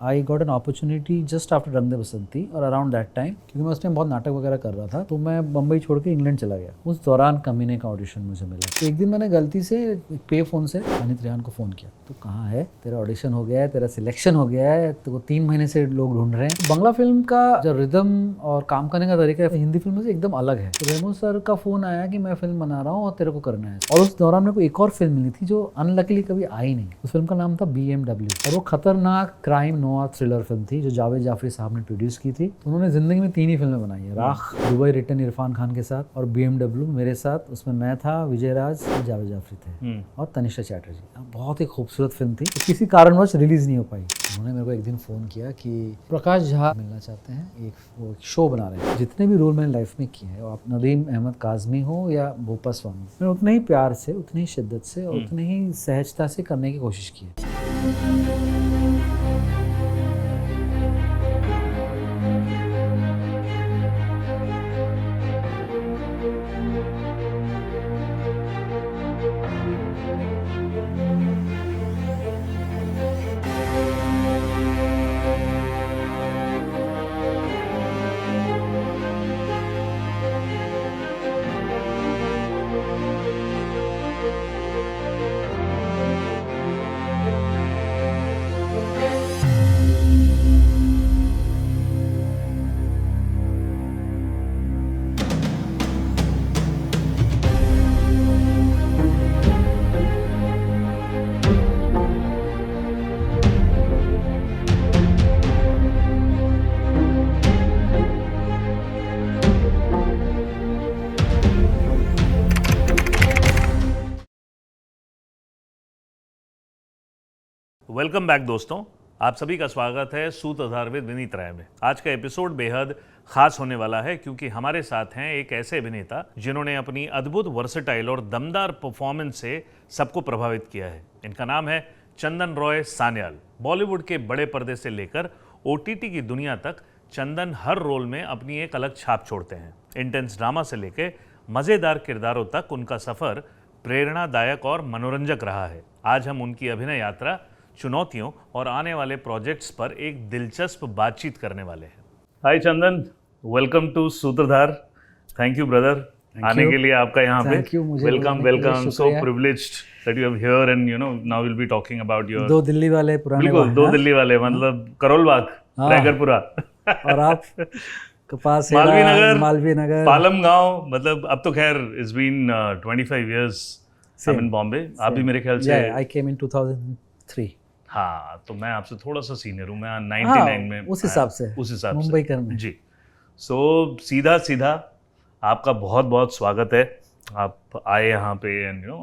I got an opportunity just after रंग दे बसंती और around that time, क्योंकि मैं उस टाइम बहुत नाटक वगैरह कर रहा था, तो मैं बम्बई छोड़ के इंग्लैंड चला गया। उस दौरान कमीने का ऑडिशन मुझे मिला। तो एक दिन मैंने गलती से एक पे फ़ोन से अनित रेहान को फ़ोन किया, तो कहाँ है, तेरा ऑडिशन हो गया है, तेरा सिलेक्शन हो गया है, तो 3 महीने से लोग ढूंढ रहे हैं। बंगला फिल्म का जो रिदम और काम करने का तरीका है हिंदी फिल्म से एकदम अलग है। तो रेमो सर का फ़ोन आया कि मैं फिल्म बना रहा हूँ और तेरे को करना है। और उस दौरान मेरे को एक और फिल्म मिली थी जो अनलकीली कभी आई नहीं। उस फिल्म का नाम था BMW और वो खतरनाक क्राइम नोआर थ्रिलर फिल्म थी जो जावेद जाफरी साहब ने प्रोड्यूस की थी। उन्होंने जिंदगी में 3 ही फिल्में बनाई है, राख, दुबई रिटर्न इरफान खान के साथ, और BMW मेरे साथ। उसमें मैं था, विजय राज और जावेद जाफरी थे और तनिष्का चैटर्जी। बहुत ही खूबसूरत फिल्म थी, तो किसी कारणवश रिलीज नहीं हो पाई। उन्होंने मेरे को एक दिन फ़ोन किया कि प्रकाश झा मिलना चाहते हैं, वो एक शो बना रहे हैं। जितने भी रोल मैंने लाइफ में किए हैं, आप नदीम अहमद काज़मी हो या भोपा स्वामी, मैंने उतने ही प्यार से, उतनी ही शिद्दत से और उतनी ही सहजता से करने की कोशिश की है। वेलकम बैक दोस्तों, आप सभी का स्वागत है सूत्रधार विद विनीत राय में। आज का एपिसोड बेहद खास होने वाला है क्योंकि हमारे साथ हैं एक ऐसे अभिनेता जिन्होंने अपनी अद्भुत वर्सेटाइल और दमदार परफॉर्मेंस से सबको प्रभावित किया है। इनका नाम है चंदन रॉय सान्याल। बॉलीवुड के बड़े पर्दे से लेकर OTT की दुनिया तक चंदन हर रोल में अपनी एक अलग छाप छोड़ते हैं। इंटेंस ड्रामा से लेकर मज़ेदार किरदारों तक उनका सफ़र प्रेरणादायक और मनोरंजक रहा है। आज हम उनकी अभिनय यात्रा, चुनौतियों और आने वाले प्रोजेक्ट्स पर एक दिलचस्प बातचीत करने वाले हैं। हाय चंदन, वेलकम टू सूत्रधार। थैंक यू ब्रदर आने के लिए आपका यहाँ पे। Welcome welcome, so privileged that you have here and you know now will be talking about your दो दिल्ली वाले पुराने, बिल्कुल 2 दिल्ली वाले, मतलब करोल बाग, टाइगरपुरा और आप कपास, मालवीय नगर, पालम गांव। मतलब अब तो खैर it's been 25 years I am in Bombay. आप भी मेरे ख्याल से आई केम इन 2003। हाँ, तो मैं आपसे थोड़ा सा सीनियर हूँ, मैं 99 में उस हिसाब से मुंबई कर में जी। सो सीधा सीधा आपका बहुत बहुत स्वागत है। आप आए यहाँ पे एंड यू नो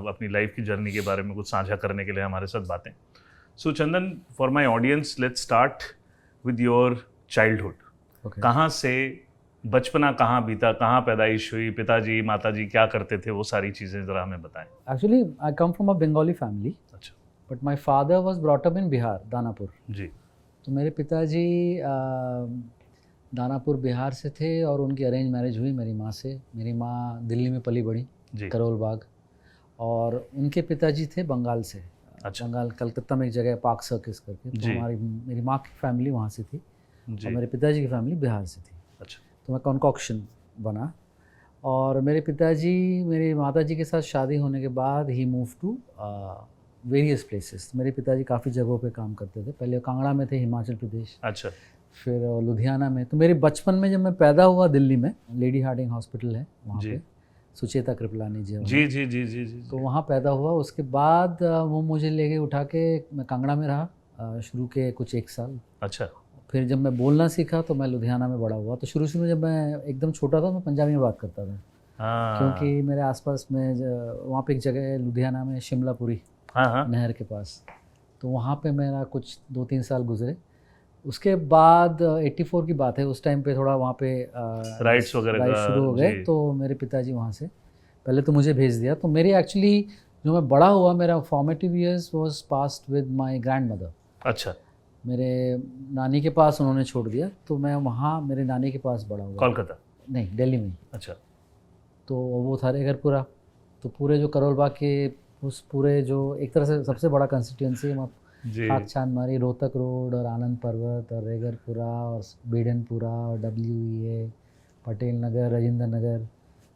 अपनी लाइफ की जर्नी के बारे में कुछ साझा करने के लिए हमारे साथ बातें। So Chandan, for my audience, let's start with your childhood. कहाँ से बचपना कहाँ बीता, कहाँ पैदाइश हुई, पिताजी माताजी क्या करते थे, वो सारी चीज़ें ज़रा हमें बताएं। Actually I come from a Bengali family. अच्छा। But my father was brought up in Bihar, Danapur. जी। तो मेरे पिताजी दानापुर बिहार से थे और उनकी अरेंज मैरिज हुई मेरी माँ से। मेरी माँ दिल्ली में पली बड़ी, करोल बाग, और उनके पिताजी थे बंगाल से। अच्छा। बंगाल, कलकत्ता में एक जगह पार्क सर्किस करके, तो मेरी माँ की फैमिली वहाँ से थी और मेरे पिताजी की फैमिली बिहार से थी। अच्छा। तो मैं कॉन्कॉक्शन बना। और मेरे पिताजी मेरी माताजी के साथ शादी होने के बाद ही मूव टू वेरियस प्लेसेस। मेरे पिताजी काफ़ी जगहों पे काम करते थे। पहले कांगड़ा में थे, हिमाचल प्रदेश। अच्छा। फिर लुधियाना में। तो मेरे बचपन में जब मैं पैदा हुआ दिल्ली में, लेडी हार्डिंग हॉस्पिटल है वहाँ पे, सुचेता कृपलानी जी जी जी जी जी जी, तो वहाँ पैदा हुआ। उसके बाद वो मुझे लेके उठा के, मैं कांगड़ा में रहा शुरू के कुछ 1 साल। अच्छा। फिर जब मैं बोलना सीखा तो मैं लुधियाना में बड़ा हुआ। तो शुरू में जब मैं एकदम छोटा था मैं पंजाबी में बात करता था। क्योंकि मेरे आसपास में वहाँ पे एक जगह है लुधियाना में, शिमलापुरी नहर के पास, तो वहाँ पे मेरा कुछ 2-3 साल गुजरे। उसके बाद 84 की बात है, उस टाइम पे थोड़ा वहाँ पे राइट्स वगैरह शुरू हो गए। तो मेरे पिताजी वहाँ से पहले तो मुझे भेज दिया। तो मेरी एक्चुअली जो मैं बड़ा हुआ, मेरा formative years was passed with my grandmother. अच्छा। मेरे नानी के पास उन्होंने छोड़ दिया, तो मैं वहाँ मेरे नानी के पास बड़ा हुआ। कोलकाता नहीं, दिल्ली में। अच्छा। तो वो था रेगरपुरा। तो पूरे जो करोल बाग के उस पूरे जो एक तरह से सबसे बड़ा कंस्टिट्यूंसी जी खाक चांदमारी, रोहतक रोड और आनंद पर्वत और रेगरपुरा और बीडनपुरा और WEA, पटेल नगर, राजेंद्र नगर,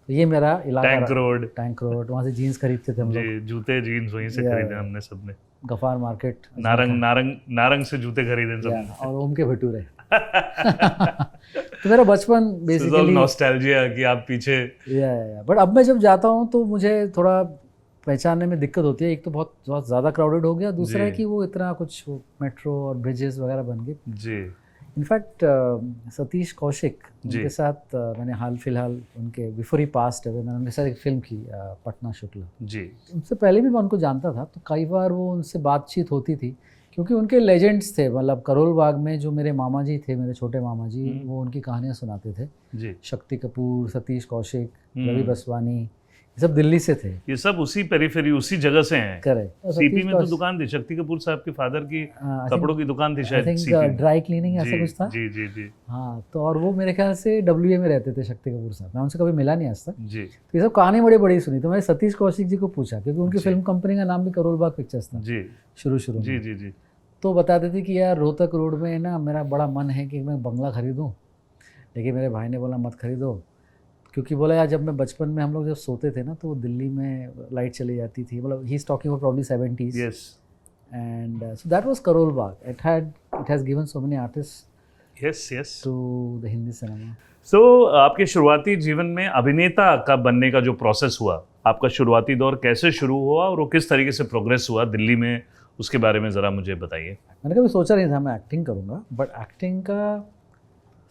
तो ये मेरा इलाका टैंक रोड, टैंक रोड, वहाँ से जीन्स खरीदते थे हम लोग। जी जूते जीन्स वहीं से या, खरीदे हमने सबने। गफार मार्केट, नारंग से जूते खरीदे सबने। और ओम के भटूरे। तो मेरा बचपन बेसिकली नॉस्टैल्जिया कि आप पीछे। या बट अब मैं जब जाता हूँ तो मुझे थोड़ा पहचानने में दिक्कत होती है। एक तो बहुत बहुत ज़्यादा क्राउडेड हो गया, दूसरा है कि वो इतना कुछ मेट्रो और ब्रिजेस वगैरह बन गए। जी इनफैक्ट सतीश कौशिक, उनके साथ मैंने हाल फिलहाल उनके बिफोर ही पास्ट है, मैंने उनके साथ एक फिल्म की पटना शुक्ला जी। उनसे पहले भी मैं उनको जानता था, तो कई बार वो उनसे बातचीत होती थी क्योंकि उनके लेजेंड्स थे। मतलब करोल बाग में जो मेरे मामा जी थे, मेरे छोटे मामा जी, वो उनकी कहानियाँ सुनाते थे जी। शक्ति कपूर, सतीश कौशिक, रवि बसवानी, ये सब दिल्ली से थे। ये सब उसी पेरिफेरी, उसी जगह से हैं। करेक्ट। सीपी में तो दुकान थी शक्ति कपूर साहब के फादर की, कपड़ों की दुकान थी शायद सीपी में। ड्राई क्लीनिंग ऐसा कुछ था। जी जी जी। हाँ, तो और वो मेरे ख्याल से WA में रहते थे शक्ति कपूर साहब। मैं उनसे कभी मिला नहीं आज तक। जी। तो ये सब कहानी बड़ी बड़ी सुनी। तो मैंने सतीश कौशिक जी को पूछा क्योंकि उनकी फिल्म कंपनी का नाम भी करोल बाग पिक्चर्स था जी शुरू में। जी जी जी। तो बताते थे कि यार रोहतक रोड में ना मेरा बड़ा मन है कि मैं बंगला खरीदूँ, लेकिन मेरे भाई ने बोला मत खरीदो, क्योंकि बोला यार जब मैं बचपन में हम लोग जब सोते थे ना तो दिल्ली में लाइट चली जाती थी। मतलब he is talking about probably 70s। Yes. And so that was Karol Bagh. It has given so many artist yes yes to the Hindi cinema. सो आपके शुरुआती जीवन में अभिनेता का बनने का जो प्रोसेस हुआ, आपका शुरुआती दौर कैसे शुरू हुआ और वो किस तरीके से प्रोग्रेस हुआ दिल्ली में, उसके बारे में ज़रा मुझे बताइए। मैंने कभी सोचा नहीं था मैं एक्टिंग करूँगा, बट एक्टिंग का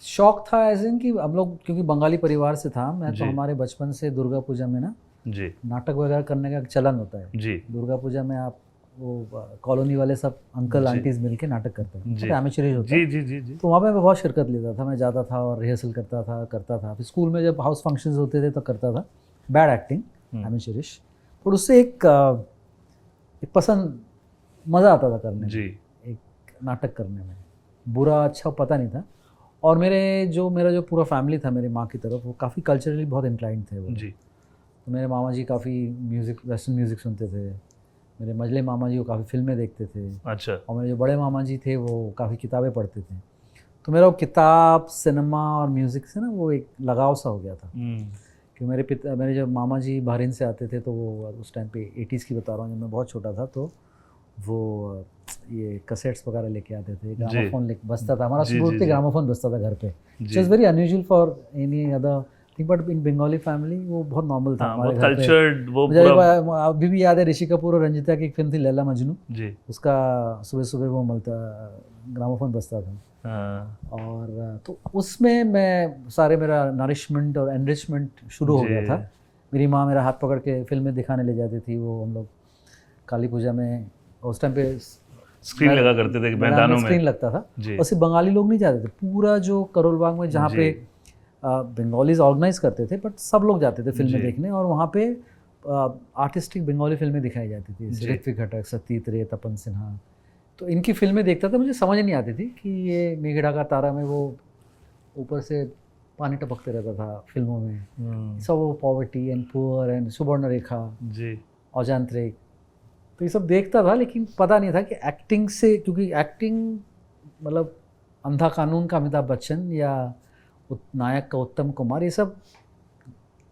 शौक था एज इन कि हम लोग क्योंकि बंगाली परिवार से था मैं, तो हमारे बचपन से दुर्गा पूजा में ना जी नाटक वगैरह करने का एक चलन होता है। जी। दुर्गा पूजा में आप वो कॉलोनी वाले सब अंकल आंटीज मिलके नाटक करते हैं, तो एमेचरिश होता है। जी जी जी जी। तो वहाँ पे मैं बहुत शिरकत लेता था, मैं जाता था और रिहर्सल करता था। फिर स्कूल में जब हाउस फंक्शंस होते थे तो करता था। बैड एक्टिंग, एमेचरिश, पर उससे एक पसंद, मज़ा आता था करने जी। में, एक नाटक करने में। बुरा अच्छा पता नहीं था। और मेरा जो पूरा फैमिली था मेरी माँ की तरफ, वो काफ़ी कल्चरली बहुत इंक्लाइंड थे वो। जी। तो मेरे मामा जी काफ़ी वेस्टर्न म्यूज़िक सुनते थे। मेरे मझले मामा जी वो काफ़ी फिल्में देखते थे। अच्छा। और मेरे जो बड़े मामा जी थे वो काफ़ी किताबें पढ़ते थे। तो मेरा वो किताब, सिनेमा और म्यूज़िक से ना वो एक लगाव सा हो गया था। कि मेरे जो मामा जी बहरीन से आते थे, तो वो उस टाइम पे 80s की बता रहा हूँ, जब मैं बहुत छोटा था, तो वो ये कैसेट्स वगैरह लेके आते थे, ग्रामोफोन बजता था हमारा स्कूल पे, ग्रामोफोन बजता था घर पे, which is very unusual for any other thing, but in Bengali family वो बहुत नॉर्मल था हमारे घर कल्चर्ड। वो अभी भी याद है, ऋषि कपूर और रंजिता की एक फिल्म थी लैला मजनू जी, उसका सुबह सुबह वो मिलता ग्रामोफोन बजता था। और तो उसमें मैं सारे मेरा नरिशमेंट और एनरिचमेंट शुरू हो गया था। मेरी माँ मेरा हाथ पकड़ के फिल्में दिखाने ले जाती थी। वो हम लोग काली पूजा में उस टाइम पे स्क्रीन लगा करते थे मैदानों में, स्क्रीन लगता था। और सिर्फ बंगाली लोग नहीं जाते थे, पूरा जो करोल बाग में जहाँ पे बंगालीज ऑर्गेनाइज करते थे, बट सब लोग जाते थे फिल्में देखने। और वहाँ पे आर्टिस्टिक बंगाली फिल्में दिखाई जाती थी, ऋत्विक घटक, सतीत रे, तपन सिन्हा। तो इनकी फिल्में देखता था, मुझे समझ नहीं आती थी कि ये मेघड़ा का तारा में वो ऊपर से पानी टपकते रहता था फिल्मों में, सब वो पॉवर्टी एंड पुअर एंड सुवर्ण रेखा जी, अजांत्रिक, तो ये सब देखता था। लेकिन पता नहीं था कि एक्टिंग से, क्योंकि एक्टिंग मतलब अंधा कानून का अमिताभ बच्चन या नायक का उत्तम कुमार, ये सब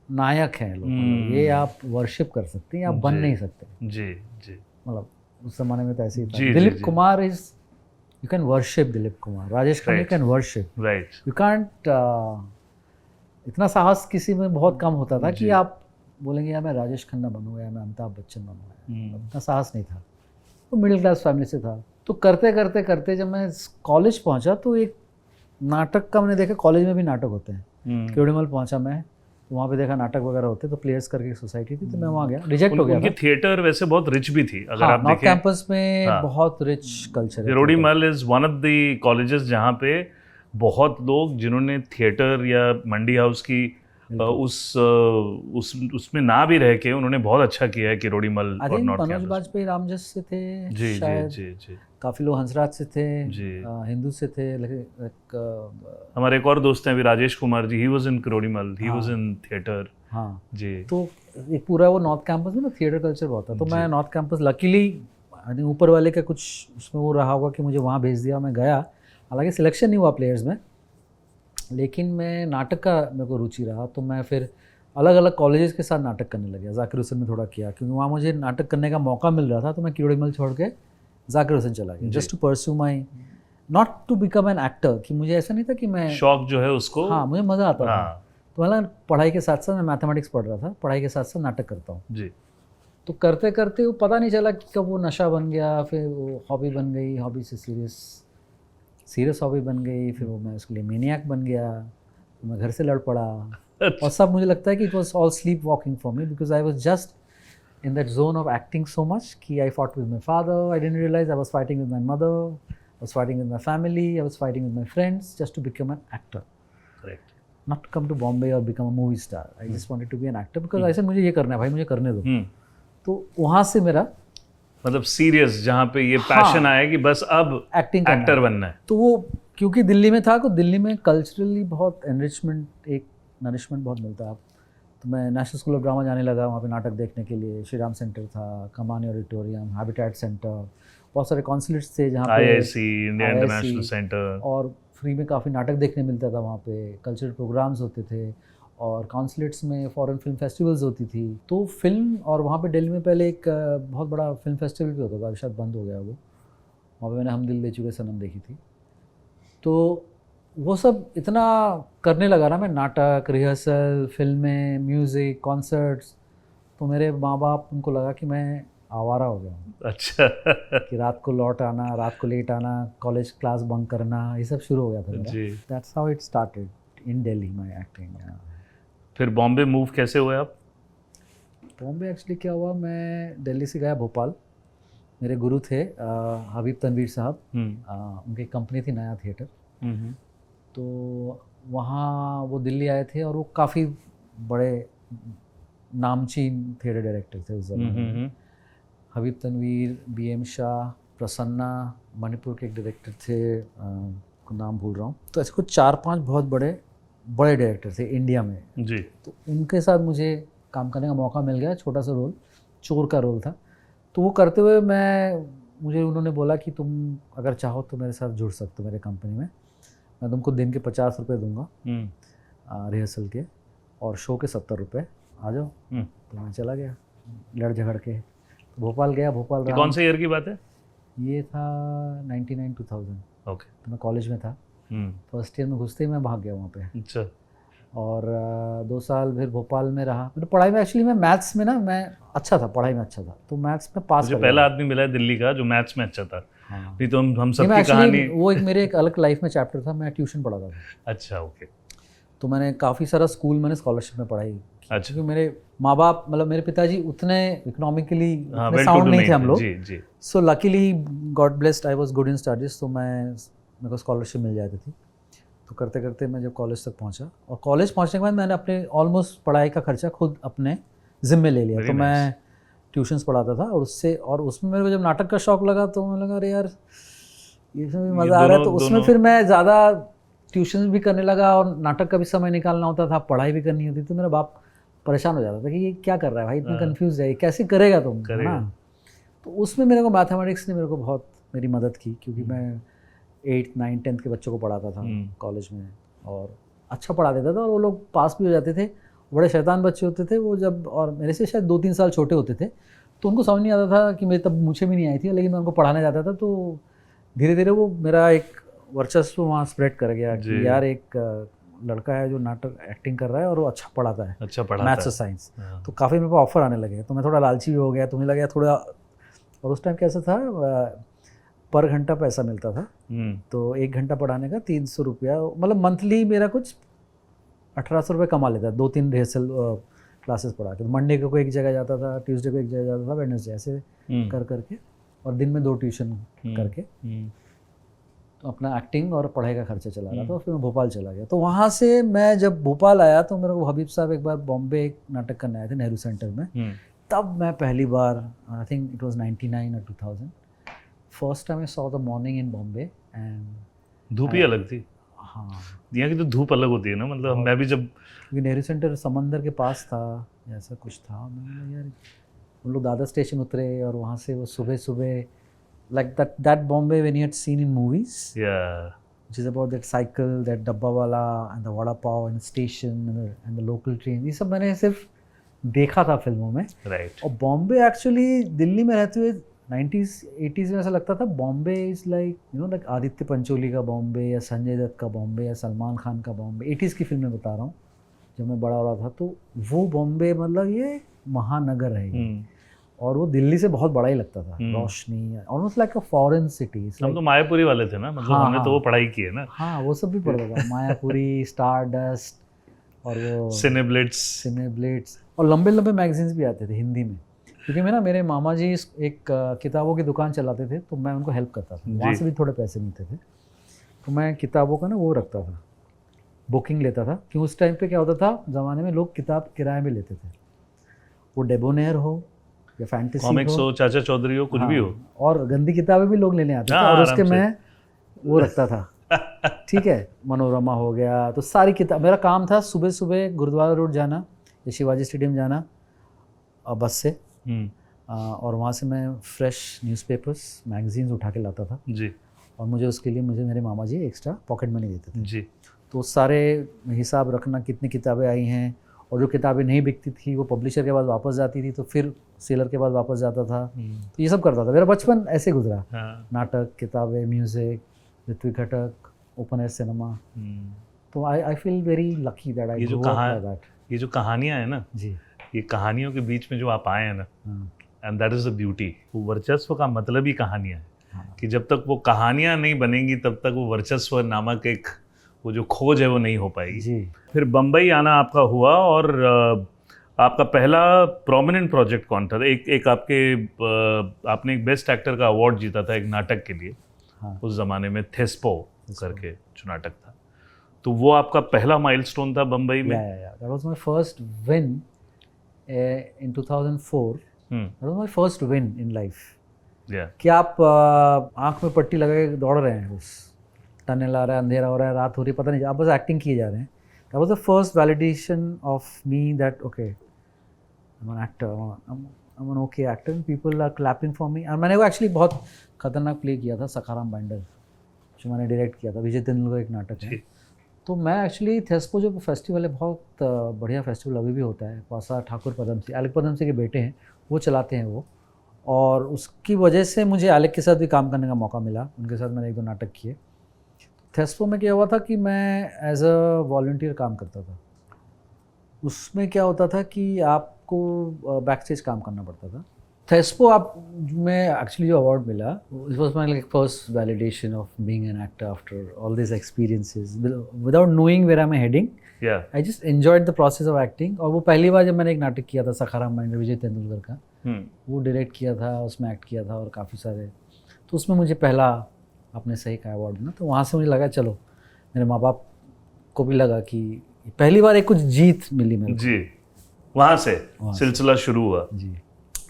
नायक हैं लोग, ये आप वर्शिप कर सकते हैं, आप बन नहीं सकते जी जी। मतलब उस जमाने में तो ऐसे ही था। Dilip Kumar is, you can worship Dilip Kumar, Rajesh Khanna you can worship, right, you can't. इतना साहस किसी में बहुत कम होता था कि आप बोलेंगे या मैं राजेश खन्ना बनूंगा या मैं अमिताभ बच्चन बनूंगा, इतना साहस नहीं था। तो मिडिल क्लास फैमिली से था। तो करते करते करते जब मैं कॉलेज पहुंचा तो एक नाटक का मैंने देखा, कॉलेज में भी नाटक होते हैं। केवड़ीमल पहुंचा मैं, वहाँ पे देखा नाटक वगैरह होते, तो प्लेयर्स करके सोसाइटी थी, तो मैं वहाँ गया, रिजेक्ट हो गया। उनकी थिएटर वैसे बहुत रिच भी थी, अगर आप नॉर्थ कैंपस में बहुत रिच कल्चर है। Kirori Mal is one of the colleges जहाँ पे बहुत लोग जिन्होंने थिएटर या मंडी हाउस की उसमें ना भी रह के उन्होंने बहुत अच्छा किया है किरोड़ीमल और नॉर्थ कैंपस। मनोज बाजपेयी रामजस से थे जी शायद, जी जी, काफी लोग हंसराज से थे जी, हिंदू से थे। हमारे एक और दोस्त हैं अभी, Rajesh Kumar ji, he was in Kirorimal, he was in theatre. हाँ जी। तो एक पूरा वो नॉर्थ कैंपस में ना थिएटर कल्चर बहुत था। तो मैं north campus luckily I think ऊपर वाले का कुछ उसमें वो रहा होगा कि मुझे वहाँ भेज दिया, मैं गया। हालांकि सिलेक्शन नहीं हुआ प्लेयर्स में, लेकिन मैं नाटक का मेरे को रुचि रहा, तो मैं फिर अलग अलग कॉलेजेस के साथ नाटक करने लग गया। जाकिर हुसैन में थोड़ा किया क्योंकि वहाँ मुझे नाटक करने का मौका मिल रहा था, तो मैं किरोड़ीमल छोड़ के जाकिर हुसैन चला गया just to pursue my, not to become an actor, कि मुझे ऐसा नहीं था कि मैं शौक जो है उसको, हाँ मुझे मज़ा आता था। हाँ तो मतलब पढ़ाई के साथ साथ मैं मैथमेटिक्स पढ़ रहा था, पढ़ाई के साथ साथ नाटक करता हूँ। जी, तो करते करते वो पता नहीं चला कि कब वो नशा बन गया, फिर वो हॉबी बन गई, हॉबी से सीरियस हॉबी बन गई, फिर वो मैं उसके लिए मेनियाक बन गया, तो मैं घर से लड़ पड़ा। और सब मुझे लगता है कि it was all sleep walking for me, because I was just in that zone of acting so much कि I fought with my father, I didn't realize I was fighting with my mother, I was fighting with my family, I was fighting with my friends just to become an actor. Correct. Not to come to Bombay or become a movie star. I just wanted to be an actor because I said मुझे ये करना है भाई, मुझे करने दो। तो वहाँ से मेरा मतलब सीरियस जहाँ पे ये पैशन आया कि बस अब एक्टिंग एक्टर बनना है। तो वो क्योंकि दिल्ली में था, तो दिल्ली में कल्चरली बहुत एनरिचमेंट, एक नरिशमेंट बहुत मिलता है। तो मैं नेशनल स्कूल ऑफ ड्रामा जाने लगा, वहाँ पे नाटक देखने के लिए। श्री राम सेंटर था, कमानी ऑडिटोरियम, हैबिटेट सेंटर, बहुत सारे कॉन्सुलेट्स थे जहाँ पे IIC, इंडिया इंटरनेशनल सेंटर, और फ्री में काफ़ी नाटक देखने मिलता था वहाँ पे। कल्चरल प्रोग्राम्स होते थे और कॉन्सुलेट्स में फॉरेन फिल्म फेस्टिवल्स होती थी। तो फिल्म, और वहाँ पे दिल्ली में पहले एक बहुत बड़ा फिल्म फेस्टिवल भी होता था, शायद बंद हो गया वो। वहाँ पे मैंने हम दिल दे चुके सनम देखी थी। तो वो सब इतना करने लगा ना मैं, नाटक, रिहर्सल, फिल्में, म्यूज़िक, कॉन्सर्ट्स, तो मेरे माँ बाप, उनको लगा कि मैं आवारा हो गया हूँ। अच्छा कि रात को लौट आना, रात को लेट आना, कॉलेज क्लास बंक करना, ये सब शुरू हो गया था मेरा। जी। That's how it started in Delhi my acting. फिर बॉम्बे मूव कैसे हुए आप? बॉम्बे एक्चुअली क्या हुआ, मैं दिल्ली से गया भोपाल। मेरे गुरु थे हबीब तनवीर साहब, उनकी कंपनी थी नया थिएटर। तो वहाँ वो दिल्ली आए थे और वो काफ़ी बड़े नामचीन थिएटर डायरेक्टर थे उस ज़माने में। हबीब तनवीर, BM शाह, प्रसन्ना, मणिपुर के एक डायरेक्टर थे, नाम भूल रहा हूँ। तो ऐसे कुछ 4-5 बहुत बड़े डायरेक्टर थे इंडिया में जी। तो उनके साथ मुझे काम करने का मौका मिल गया। छोटा सा रोल, चोर का रोल था। तो वो करते हुए मुझे उन्होंने बोला कि तुम अगर चाहो तो मेरे साथ जुड़ सकते हो मेरे कंपनी में, मैं तुमको दिन के 50 रुपये दूंगा रिहर्सल के, और शो के 70 रुपये, आ जाओ। तो मैं चला गया लड़ झगड़ के, तो भोपाल गया। भोपाल रहा। कौन से ईयर की बात है? ये था 99-2000। ओके। तो मैं कॉलेज में था, फर्स्ट ईयर में घुसते ही मैं भाग गया वहाँ पे। अच्छा। और 2 साल फिर भोपाल में रहा। तो पढ़ाई में एक्चुअली मैं मैथ्स में ना, मैं अच्छा था, पढ़ाई में अच्छा था, तो मैथ्स में पास मुझे पहला आदमी मिला है दिल्ली का जो मैथ्स में अच्छा था। हाँ। नहीं तो हम सब नहीं, की कहानी। वो एक मेरे एक अलग लाइफ में चैप्टर था। मैं ट्यूशन पढ़ाता था। अच्छा, ओके। तो मैंने काफ़ी सारा स्कूल मैंने स्कॉलरशिप में पढ़ाई। अच्छा। क्योंकि मेरे माँ बाप, मतलब मेरे पिताजी उतने economically well sound to do नहीं थे हम लोग। जी जी। So luckily God blessed, I was good in studies, तो मेरे को स्कॉलरशिप मिल जाती थी। तो करते करते मैं जब कॉलेज तक पहुंचा, और कॉलेज पहुंचने के बाद मैंने अपने ऑलमोस्ट पढ़ाई का खर्चा खुद अपने ज़िम्मे ले लिया। तो मैं ट्यूशन्स पढ़ाता था, और उसमें मेरे को जब नाटक का शौक़ लगा तो मुझे लगा अरे यार इसमें भी मज़ा आ रहा है। तो उसमें फिर मैं ज़्यादा ट्यूशन भी करने लगा, और नाटक का भी समय निकालना होता था, पढ़ाई भी करनी होती। तो मेरा बाप परेशान हो जाता था कि ये क्या कर रहा है भाई, इतना कन्फ्यूज है, कैसे करेगा तुम, है ना। तो उसमें मेरे को मैथमेटिक्स ने मेरे को बहुत मेरी मदद की, क्योंकि मैं 8, 9, 10 के बच्चों को पढ़ाता था कॉलेज में, और अच्छा पढ़ा देता था, और वो लोग पास भी हो जाते थे। बड़े शैतान बच्चे होते थे वो, जब और मेरे से शायद 2-3 साल छोटे होते थे, तो उनको समझ नहीं आता था कि मेरे, तब मुझे भी नहीं आई थी, लेकिन मैं उनको पढ़ाने जाता था। तो धीरे धीरे वो मेरा एक वर्चस्व वहाँ स्प्रेड कर गया कि यार एक लड़का है जो नाटक एक्टिंग कर रहा है और वो अच्छा पढ़ाता है, अच्छा पढ़ाता मैथ्स और साइंस। तो काफ़ी मेरे को ऑफर आने लगे, तो मैं थोड़ा लालची भी हो गया। तो मुझे लगा थोड़ा, और उस टाइम कैसा था, पर घंटा पैसा मिलता था। तो 1 घंटा पढ़ाने का 300 रुपया, मतलब मंथली मेरा कुछ 1800 रुपये कमा लेता, 2-3 रिहर्सल क्लासेस पढ़ा के। तो मंडे को एक जगह जाता था, ट्यूसडे को एक जगह जाता था, वेडनेसडे, ऐसे कर करके, और दिन में 2 ट्यूशन करके तो अपना एक्टिंग और पढ़ाई का खर्चा चला रहा था। फिर मैं भोपाल चला गया। तो वहाँ से मैं जब भोपाल आया तो मेरे को हबीब साहब एक बार बॉम्बे एक नाटक करने आए थे नेहरू सेंटर में। तब मैं पहली बार, आई थिंक इट वाज 99 और 2000, first time I saw the morning in Bombay. And धूप ही अलग थी। हाँ, यहाँ की तो धूप अलग होती है ना, मतलब मैं भी जब, क्योंकि नेहरू सेंटर समंदर के पास था, ऐसा कुछ था। मैंने यार, हम लोग दादर स्टेशन उतरे और वहाँ से वो सुबह सुबह like that Bombay when you had seen in movies, Yeah. which is about that cycle, that dabba wala and the vada pav and the station and the local train. ये सब मैंने सिर्फ देखा था फिल्मों में. Right. और बॉम्बे एक्चुअली दिल्ली में रहते हुए 90s 80s में ऐसा लगता था Bombay is like you know like Aditya Pancholi का बॉम्बे या संजय दत्त का बॉम्बे या सलमान खान का बॉम्बे. 80s की फिल्में बता रहा हूँ जब मैं बड़ा हो रहा था. तो वो बॉम्बे मतलब ये महानगर है ये. और वो दिल्ली से बहुत बड़ा ही लगता था. रोशनी almost like a foreign city. हम तो मायापुरी वाले थे ना, मतलब हमने तो वो पढ़ाई की है ना. हाँ वो सब भी पढ़ता था. मायापुरी, स्टारडस्ट और वो सिनेब्लिट्स और लंबे लंबे मैगजीन्स भी आते थे हिंदी में. क्योंकि मेरे मामा जी एक किताबों की दुकान चलाते थे तो मैं उनको हेल्प करता था. वहाँ से भी थोड़े पैसे मिलते थे तो मैं किताबों का ना वो रखता था, बुकिंग लेता था. कि उस टाइम पे क्या होता था ज़माने में लोग किताब किराए में लेते थे. वो डेबोनेयर हो या फैंटेसी कॉमिक्स हो, चाचा चौधरी हो, कुछ भी हो. और गंदी किताबें भी लोग लेने आते थे और उसके मैं वो रखता था. ठीक है, मनोरमा हो गया. तो सारी किताब मेरा काम था. सुबह सुबह गुरुद्वारा रोड जाना या शिवाजी स्टेडियम जाना बस से. और वहाँ से मैं फ्रेश न्यूज़पेपर्स मैगजीन्स उठा के लाता था जी. और उसके लिए मेरे मामा जी एक्स्ट्रा पॉकेट मनी देते थे जी. तो सारे हिसाब रखना कितनी किताबें आई हैं और जो किताबें नहीं बिकती थी वो पब्लिशर के पास वापस जाती थी तो फिर सेलर के पास वापस जाता था. तो ये सब करता था. मेरा बचपन ऐसे गुजरा. नाटक, किताबें, म्यूज़िक, ऋत्विक घटक, ओपन एयर सिनेमा. तो I feel very lucky that I grow up like that. ये जो कहानियाँ हैं ना जी, ये कहानियों के बीच में जो आप आए हैं ना, and that is the beauty. वो वर्चस्व का मतलब ही कहानियाँ है. कि जब तक वो कहानियाँ नहीं बनेंगी तब तक वो वर्चस्व नामक एक वो जो खोज है वो नहीं हो पाएगी जी. फिर बम्बई आना आपका हुआ और आपका पहला प्रोमिनेंट प्रोजेक्ट कौन था? एक आपने एक बेस्ट एक्टर का अवार्ड जीता था एक नाटक के लिए. उस ज़माने में थेस्पो करके जो नाटक था. तो वो आपका पहला माइलस्टोन था बम्बई में. That was my first win in 2004. That was my first win in life. कि आप आँख में पट्टी लगा के दौड़ रहे हैं, बस टनल आ रहा है, अंधेरा हो रहा है, रात हो रही है, पता नहीं, आप बस एक्टिंग किए जा रहे हैं. That was the first validation of me that okay, I'm an actor, I'm an okay actor, people are clapping for me. और मैंने वो एक्चुअली बहुत खतरनाक प्ले किया था, सखाराम बाइंडर, जो मैंने डायरेक्ट किया था. विजय तेंदुलकर एक नाटक है. तो मैं एक्चुअली थेस्पो जो फेस्टिवल है, बहुत बढ़िया फेस्टिवल अभी भी होता है. पासा ठाकुर पदमसी, आलिक पदमसी के बेटे हैं, वो चलाते हैं वो. और उसकी वजह से मुझे आलिक के साथ भी काम करने का मौका मिला. उनके साथ मैंने 1-2 नाटक किए. थेस्पो में क्या हुआ था कि मैं एज अ वॉलंटियर काम करता था. उसमें क्या होता था कि आपको बैक स्टेज काम करना पड़ता था. थेस्पो आप में एक्चुअली जो अवार्ड मिला, it was my like first validation of being an actor after all this experiences without knowing where I am heading. I just enjoyed the process of acting. और वो पहली बार जब मैंने एक नाटक किया था सखाराम बाइंडर, विजय तेंदुलकर का, वो डायरेक्ट किया था, उसमें एक्ट किया था और काफ़ी सारे. तो उसमें मुझे पहला आपने सही कहा अवार्ड ना. तो वहाँ से मुझे लगा चलो, मेरे माँ बाप को भी लगा कि पहली बार एक कुछ जीत मिली मेरे जी. वहाँ से सिलसिला शुरू हुआ जी.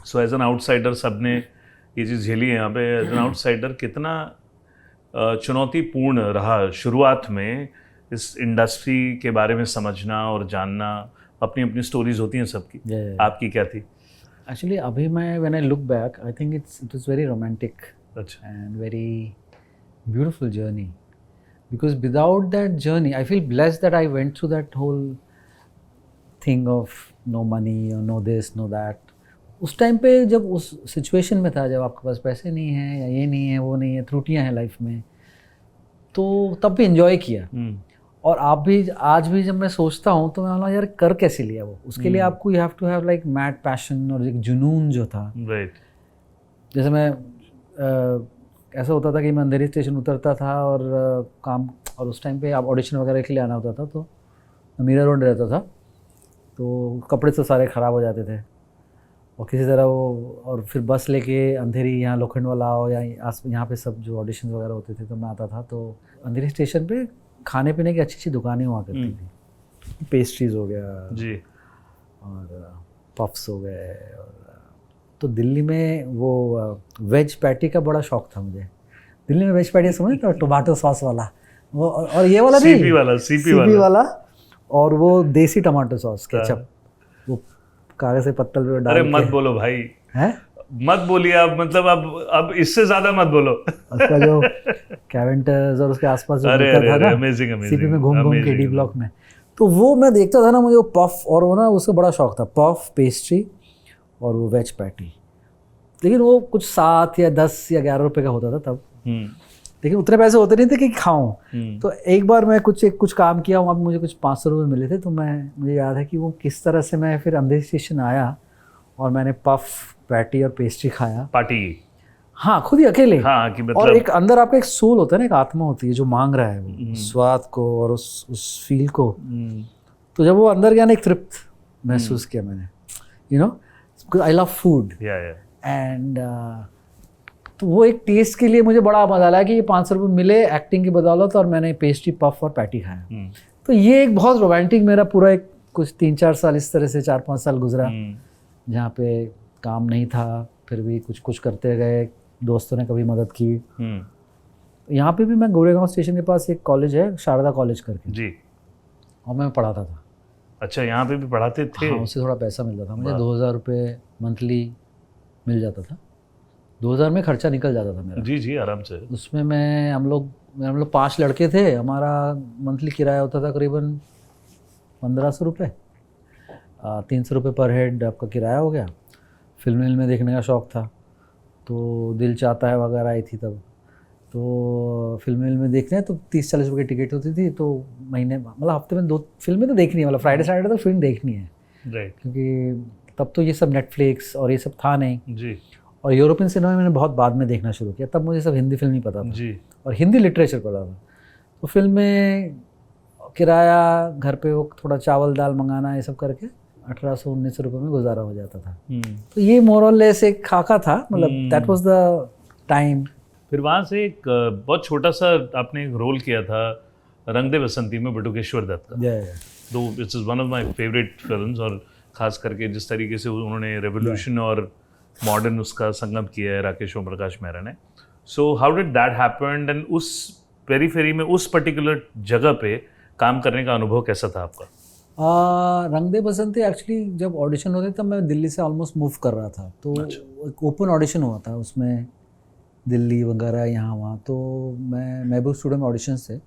सो एज एन आउटसाइडर सबने ये चीज़ झेली है यहाँ पे. एज एन आउटसाइडर कितना चुनौतीपूर्ण रहा शुरुआत में इस इंडस्ट्री के बारे में समझना और जानना. अपनी अपनी स्टोरीज होती हैं सबकी. आपकी क्या थी? एक्चुअली अभी मैं when I look back I think it was very romantic and very beautiful journey, because without that journey I feel blessed that I went through that whole thing of no money or no this no that. उस time पे जब उस situation में था, जब आपके पास पैसे नहीं हैं या ये नहीं है वो नहीं है, त्रुटियां हैं लाइफ में, तो तब भी एंजॉय किया. और आप भी आज भी जब मैं सोचता हूँ तो मैं बोला यार कर कैसे लिया वो. उसके लिए आपको you have to have like mad passion और एक जुनून जो था. जैसे मैं ऐसा होता था कि मैं अंधेरी स्टेशन उतरता था और काम, और उस टाइम पे आप ऑडिशन वगैरह के लिए आना होता था तो मीरा रोड रहता था, तो कपड़े तो सारे ख़राब हो जाते थे और किसी तरह वो, और फिर बस लेके अंधेरी यहाँ लोखंडवाला आओ या यहाँ पे सब जो ऑडिशन वगैरह होते थे तो मैं आता था. तो अंधेरी स्टेशन पे खाने पीने की अच्छी अच्छी दुकानें हुआ करती थी. पेस्ट्रीज हो गया जी, और पफ्स हो गए. और तो दिल्ली में वो वेज पैटी का बड़ा शौक था मुझे. दिल्ली में वेज पैटी समझ तो टोमेटो सॉस वाला वो, और ये वाला भी सीपी वाला और वो देसी टमाटो सॉस केचप, वो कागज से पत्तल पे डाल. अरे मत बोलो भाई, हैं मत बोलिए आप, मतलब अब इससे ज्यादा मत बोलो। उसका जो कैवेंटर्स और उसके आसपास जो अरे मिलता अरे था अरे, ना अमेजिंग सीपी अमेजिंग में घूम घूम के डी अमेजिंग। ब्लॉक में, तो वो मैं देखता था ना, मुझे वो पफ और वो ना उसका बड़ा शौक था, पफ पेस्ट्री और वो वेज पैटी। लेकिन वो कुछ 7 या 10 या 11 रुपए का होता था तब, लेकिन उतने पैसे होते नहीं थे कि खाऊं। तो एक बार मैं कुछ काम किया, वहाँ पे मुझे कुछ 500 रुपये मिले थे, तो मुझे याद है कि वो किस तरह से मैं फिर अंधेरी स्टेशन आया और मैंने पफ पैटी और पेस्ट्री खाया। पार्टी। हाँ, खुद ही अकेले। हाँ कि और मतलब एक अंदर आपका एक सोल होता है ना, एक आत्मा होती है जो मांग रहा है वो स्वाद को और उस फील को। तो जब वो अंदर गया ना, एक तृप्त महसूस किया मैंने, you know, I love food या एंड तो वो एक टेस्ट के लिए मुझे बड़ा मजा आया कि ये 500 रुपये मिले एक्टिंग की बदौलत, और मैंने पेस्ट्री पफ और पैटी खाया। तो ये एक बहुत रोमांटिक मेरा पूरा एक कुछ 3-4 साल इस तरह से 4-5 साल गुजरा, जहाँ पे काम नहीं था फिर भी कुछ कुछ करते गए, दोस्तों ने कभी मदद की। यहाँ पे भी मैं गोरेगांव स्टेशन के पास एक कॉलेज है शारदा कॉलेज करके जी। और मैं पढ़ाता था। अच्छा, यहाँ पे भी पढ़ाते थे? हाँ, उससे थोड़ा पैसा मिलता था मुझे, 2000 रुपये मंथली मिल जाता था। 2000 में खर्चा निकल जाता था मेरा। जी जी, आराम से। उसमें हम लोग 5 लड़के थे, हमारा मंथली किराया होता था करीबन 1500 रुपये, 300 रुपये पर हेड आपका किराया हो गया। फिल्म में देखने का शौक़ था तो दिल चाहता है वगैरह आई थी तब, तो फिल्म में देखने तो 30-40 रुपये की टिकट होती थी, तो महीने मतलब हफ्ते में 2 फिल्में तो देखनी है, मतलब फ्राइडे सैटरडे तो फिल्म देखनी है। राइट। क्योंकि तब तो ये सब नेटफ्लिक्स और ये सब था नहीं जी। और यूरोपियन सिनेमा मैंने बहुत बाद में देखना शुरू किया, तब मुझे सब हिंदी फिल्म नहीं पता था जी। और हिंदी लिटरेचर पढ़ा था। तो फिल्म में किराया, घर पे वो थोड़ा चावल दाल मंगाना, ये सब करके 1800-1900 रुपये में गुजारा हो जाता था। तो ये मोर और लेस एक खाका था, मतलब दैट वाज द टाइम। फिर वहाँ से एक बहुत छोटा सा आपने एक रोल किया था रंग दे बसंती में बटुकेश्वर दत्त का। दो it's is one of my favourite films, और खास करके जिस तरीके से उन्होंने रेवोल्यूशन और मॉडर्न उसका संगम किया है राकेश ओम प्रकाश मेहरा ने। So how did that happen, and उस पेरीफेरी में उस पर्टिकुलर जगह पे काम करने का अनुभव कैसा था आपका? रंग दे बसंती एक्चुअली जब ऑडिशन होते तब मैं दिल्ली से ऑलमोस्ट मूव कर रहा था, तो एक ओपन ऑडिशन हुआ था उसमें, दिल्ली वगैरह यहाँ वहाँ, तो मैं महबूब स्टूडियो में ऑडिशन थे,